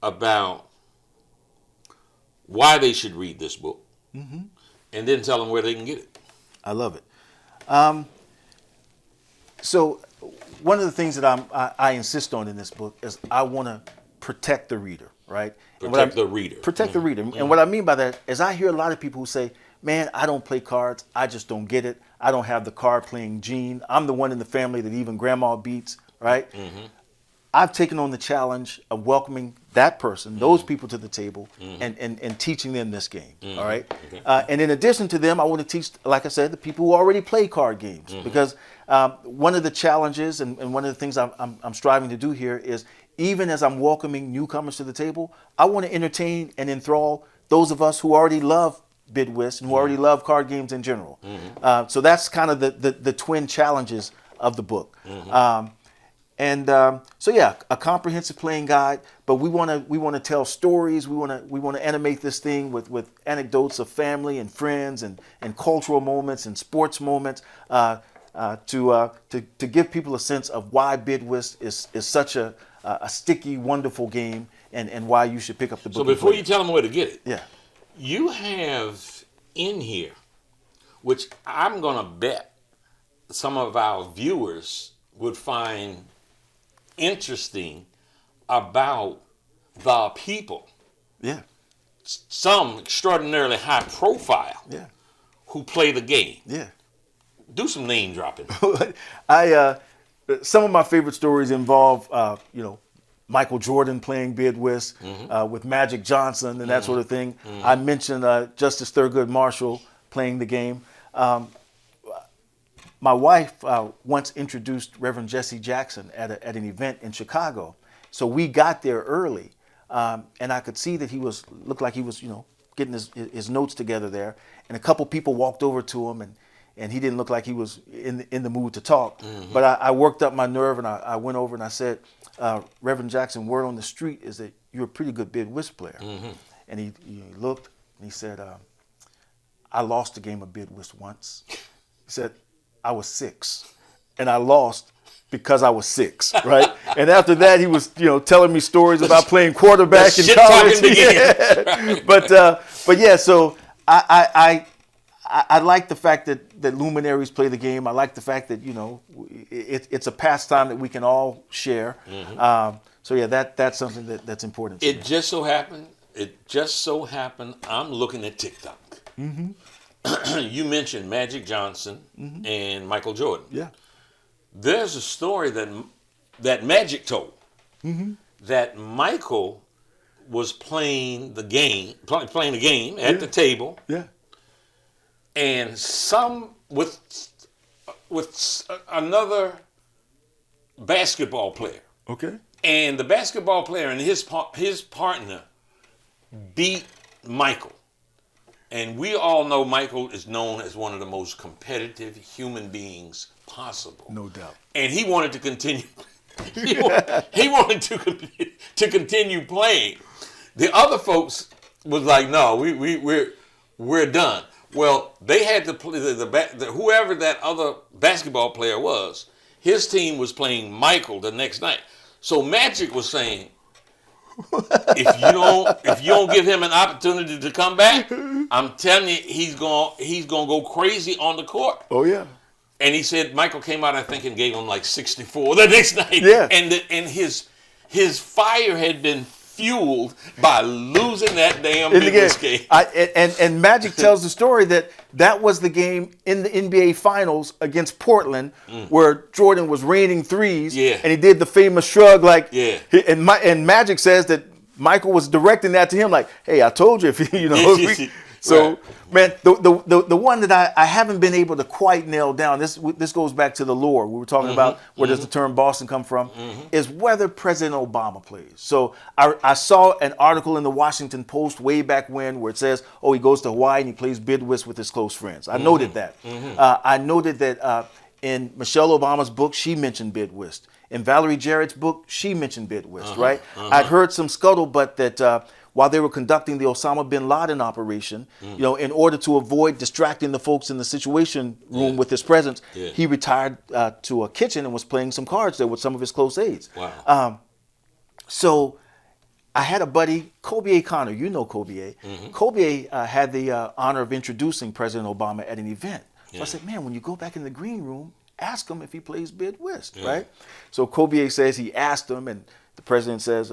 Speaker 2: about why they should read this book, and then tell them where they can get it.
Speaker 3: I love it. So one of the things that I insist on in this book is I want to protect the reader, right?
Speaker 2: Protect the reader.
Speaker 3: Protect the reader. And what I mean by that is I hear a lot of people who say, man, I don't play cards. I just don't get it. I don't have the card playing gene. I'm the one in the family that even grandma beats, right? I've taken on the challenge of welcoming that person, those people to the table and teaching them this game, all right? Okay. And in addition to them, I want to teach, like I said, the people who already play card games because one of the challenges and one of the things I'm striving to do here is even as I'm welcoming newcomers to the table, I want to entertain and enthrall those of us who already love bid whist and who already love card games in general. So that's kind of the twin challenges of the book. So yeah, a comprehensive playing guide, but we want to tell stories. We want to animate this thing with anecdotes of family and friends and cultural moments and sports moments to give people a sense of why bid whist is such a sticky, wonderful game and why you should pick up the book.
Speaker 2: So before you tell them where to get it,
Speaker 3: yeah,
Speaker 2: you have in here, which I'm gonna bet some of our viewers would find interesting about the people.
Speaker 3: Yeah.
Speaker 2: Some extraordinarily high profile.
Speaker 3: Yeah. Who
Speaker 2: play the game.
Speaker 3: Yeah.
Speaker 2: Do some name dropping.
Speaker 3: Some of my favorite stories involve Michael Jordan playing bid whist with Magic Johnson and that sort of thing. I mentioned Justice Thurgood Marshall playing the game. My wife once introduced Reverend Jesse Jackson at an event in Chicago. So we got there early, and I could see that looked like he was, getting his notes together there. And a couple people walked over to him, and he didn't look like he was in the mood to talk. But I worked up my nerve, and I went over and I said, Reverend Jackson, word on the street is that you're a pretty good bid whist player. And he looked and he said, I lost a game of bid whist once. He said, I was 6, and I lost because I was 6, right? And after that, he was, telling me stories about playing quarterback in college. Yeah. But yeah, so I I like the fact that luminaries play the game. I like the fact that, it's a pastime that we can all share. So yeah, that's something that's important to me.
Speaker 2: It just so happened, I'm looking at TikTok. You mentioned Magic Johnson and Michael Jordan.
Speaker 3: Yeah.
Speaker 2: There's a story that Magic told that Michael was playing the game at the table.
Speaker 3: Yeah.
Speaker 2: And with another basketball player.
Speaker 3: Okay.
Speaker 2: And the basketball player and his partner beat Michael. And we all know Michael is known as one of the most competitive human beings possible.
Speaker 3: No doubt.
Speaker 2: And he wanted to continue. he wanted to continue playing. The other folks was like, no, we're done. Well, they had to play whoever that other basketball player was. His team was playing Michael the next night. So Magic was saying, if you don't give him an opportunity to come back, I'm telling you, he's gonna go crazy on the court.
Speaker 3: Oh yeah.
Speaker 2: And he said Michael came out, I think, and gave him like 64 the next night.
Speaker 3: Yeah.
Speaker 2: And his fire had been fueled by losing that damn Bid Whist game.
Speaker 3: And Magic tells the story that was the game in the NBA Finals against Portland where Jordan was raining threes, and he did the famous shrug, and Magic says that Michael was directing that to him, like, "Hey, I told you So, right. Man, the one that I haven't been able to quite nail down, this goes back to the lore. We were talking about where does the term Boston come from, is whether President Obama plays. So I saw an article in the Washington Post way back when where it says, oh, he goes to Hawaii and he plays Bid Whist with his close friends. I noted that. I noted that in Michelle Obama's book, she mentioned Bid Whist. In Valerie Jarrett's book, she mentioned Bid Whist, right? I'd heard some scuttlebutt that while they were conducting the Osama bin Laden operation, in order to avoid distracting the folks in the Situation Room with his presence, he retired to a kitchen and was playing some cards there with some of his close aides.
Speaker 2: Wow.
Speaker 3: So I had a buddy, Kobe A. Connor. You know Kobe A. Kobe A. Had the honor of introducing President Obama at an event. So I said, man, when you go back in the green room, ask him if he plays Bid Whist, right? So Kobe A. says he asked him, and the president says,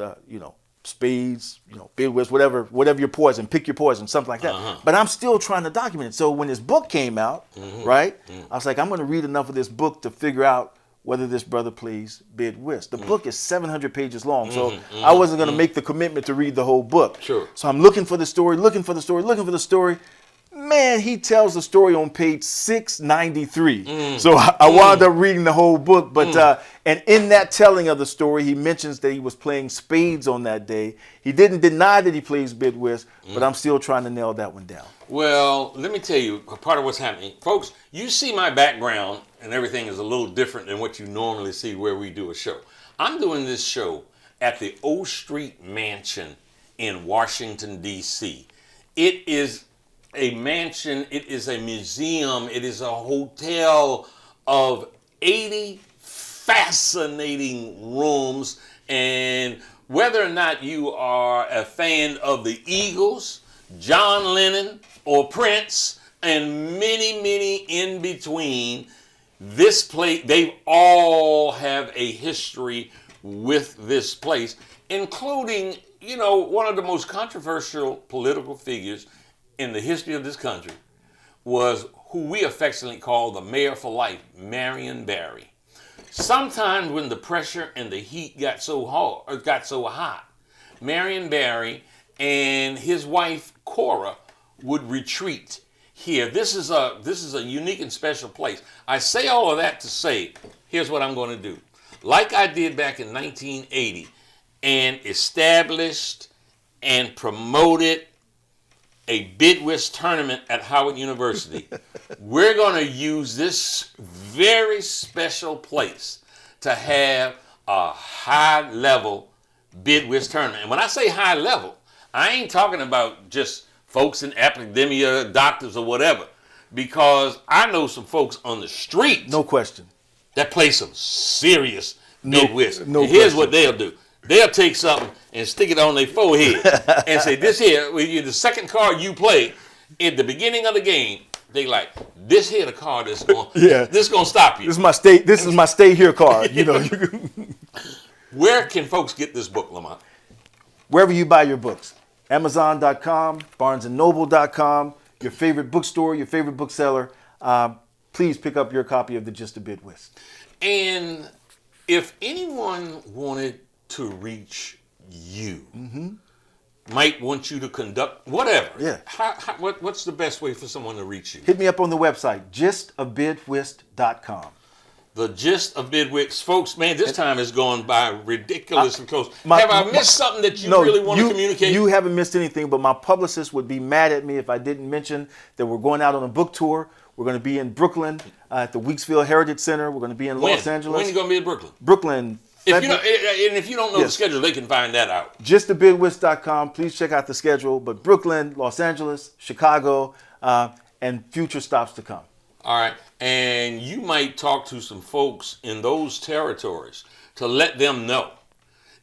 Speaker 3: spades, Bid Whist, whatever your poison, pick your poison, something like that. But I'm still trying to document it. So when his book came out, right, I was like, I'm going to read enough of this book to figure out whether this brother plays Bid Whist. The book is 700 pages long, so I wasn't going to make the commitment to read the whole book.
Speaker 2: Sure.
Speaker 3: So I'm looking for the story. Man, he tells the story on page 693. So I wound up reading the whole book. But and in that telling of the story, he mentions that he was playing spades on that day. He didn't deny that he plays Bid Whist, but I'm still trying to nail that one down.
Speaker 2: Well, let me tell you part of what's happening. Folks, you see my background and everything is a little different than what you normally see where we do a show. I'm doing this show at the O Street Mansion in Washington, D.C. It is a mansion, it is a museum, it is a hotel of 80 fascinating rooms. And whether or not you are a fan of the Eagles, John Lennon, or Prince, and many, many in between, this place, they all have a history with this place, including, one of the most controversial political figures in the history of this country was who we affectionately call the mayor for life, Marion Barry. Sometimes when the pressure and the heat got so hot, Marion Barry and his wife Cora would retreat here. This is a unique and special place. I say all of that to say, here's what I'm going to do. Like I did back in 1980 and established and promoted a Bid Whist tournament at Howard University, we're going to use this very special place to have a high-level Bid Whist tournament. And when I say high level, I ain't talking about just folks in academia, doctors or whatever, because I know some folks on the street.
Speaker 3: No question.
Speaker 2: That play some serious Bid Whist.
Speaker 3: question.
Speaker 2: Here's what they'll do. They'll take something and stick it on their forehead and say, this here, the second card you play at the beginning of the game, They like, this here the card that's going
Speaker 3: Yeah.
Speaker 2: this gonna stop you.
Speaker 3: This is my stay here card. You know,
Speaker 2: Where can folks get this book, Lamont?
Speaker 3: wherever you buy your books. Amazon.com, BarnesandNoble.com, your favorite bookstore, your favorite bookseller. Please pick up your copy of The Gist of Bid Whist.
Speaker 2: And if anyone wanted to reach you, might want you to conduct whatever.
Speaker 3: Yeah.
Speaker 2: What's the best way for someone to reach you?
Speaker 3: Hit me up on the website, gistofbidwhist.com.
Speaker 2: The Gist of Bid Whist. Folks, man, this time is going by ridiculously close. Have I missed something that you really want to communicate?
Speaker 3: You haven't missed anything, but my publicist would be mad at me if I didn't mention that we're going out on a book tour. We're going to be in Brooklyn at the Weeksville Heritage Center. We're going to be in Los Angeles.
Speaker 2: When are you going to be in Brooklyn?
Speaker 3: Brooklyn.
Speaker 2: If you don't know the schedule, they can find that out.
Speaker 3: Gistofbidwhist.com. Please check out the schedule. But Brooklyn, Los Angeles, Chicago, and future stops to come.
Speaker 2: All right. And you might talk to some folks in those territories to let them know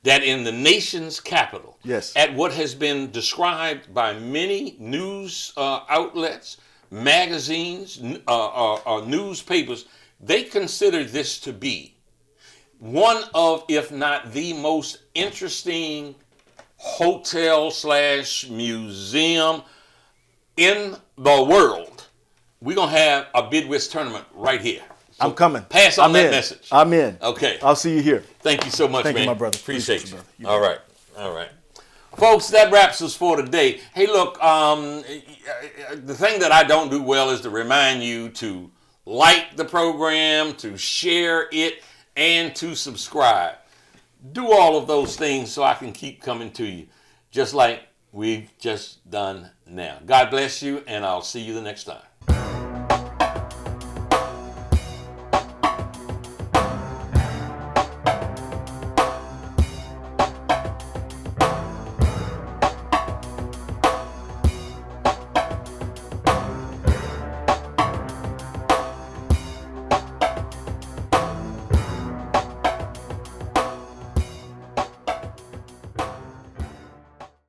Speaker 2: that in the nation's capital,
Speaker 3: yes,
Speaker 2: at what has been described by many news outlets, magazines, newspapers, they consider this to be one of, if not the most interesting hotel/museum in the world. We're going to have a Bid Whist tournament right here. So
Speaker 3: I'm coming.
Speaker 2: Pass on that message.
Speaker 3: I'm in.
Speaker 2: Okay.
Speaker 3: I'll see you here.
Speaker 2: Thank you so much, man.
Speaker 3: Thank you, my brother.
Speaker 2: Appreciate you.
Speaker 3: Brother.
Speaker 2: All right. All right. Folks, that wraps us for today. Hey, look, the thing that I don't do well is to remind you to like the program, to share it, and to subscribe. Do all of those things so I can keep coming to you, just like we've just done now. God bless you, and I'll see you the next time.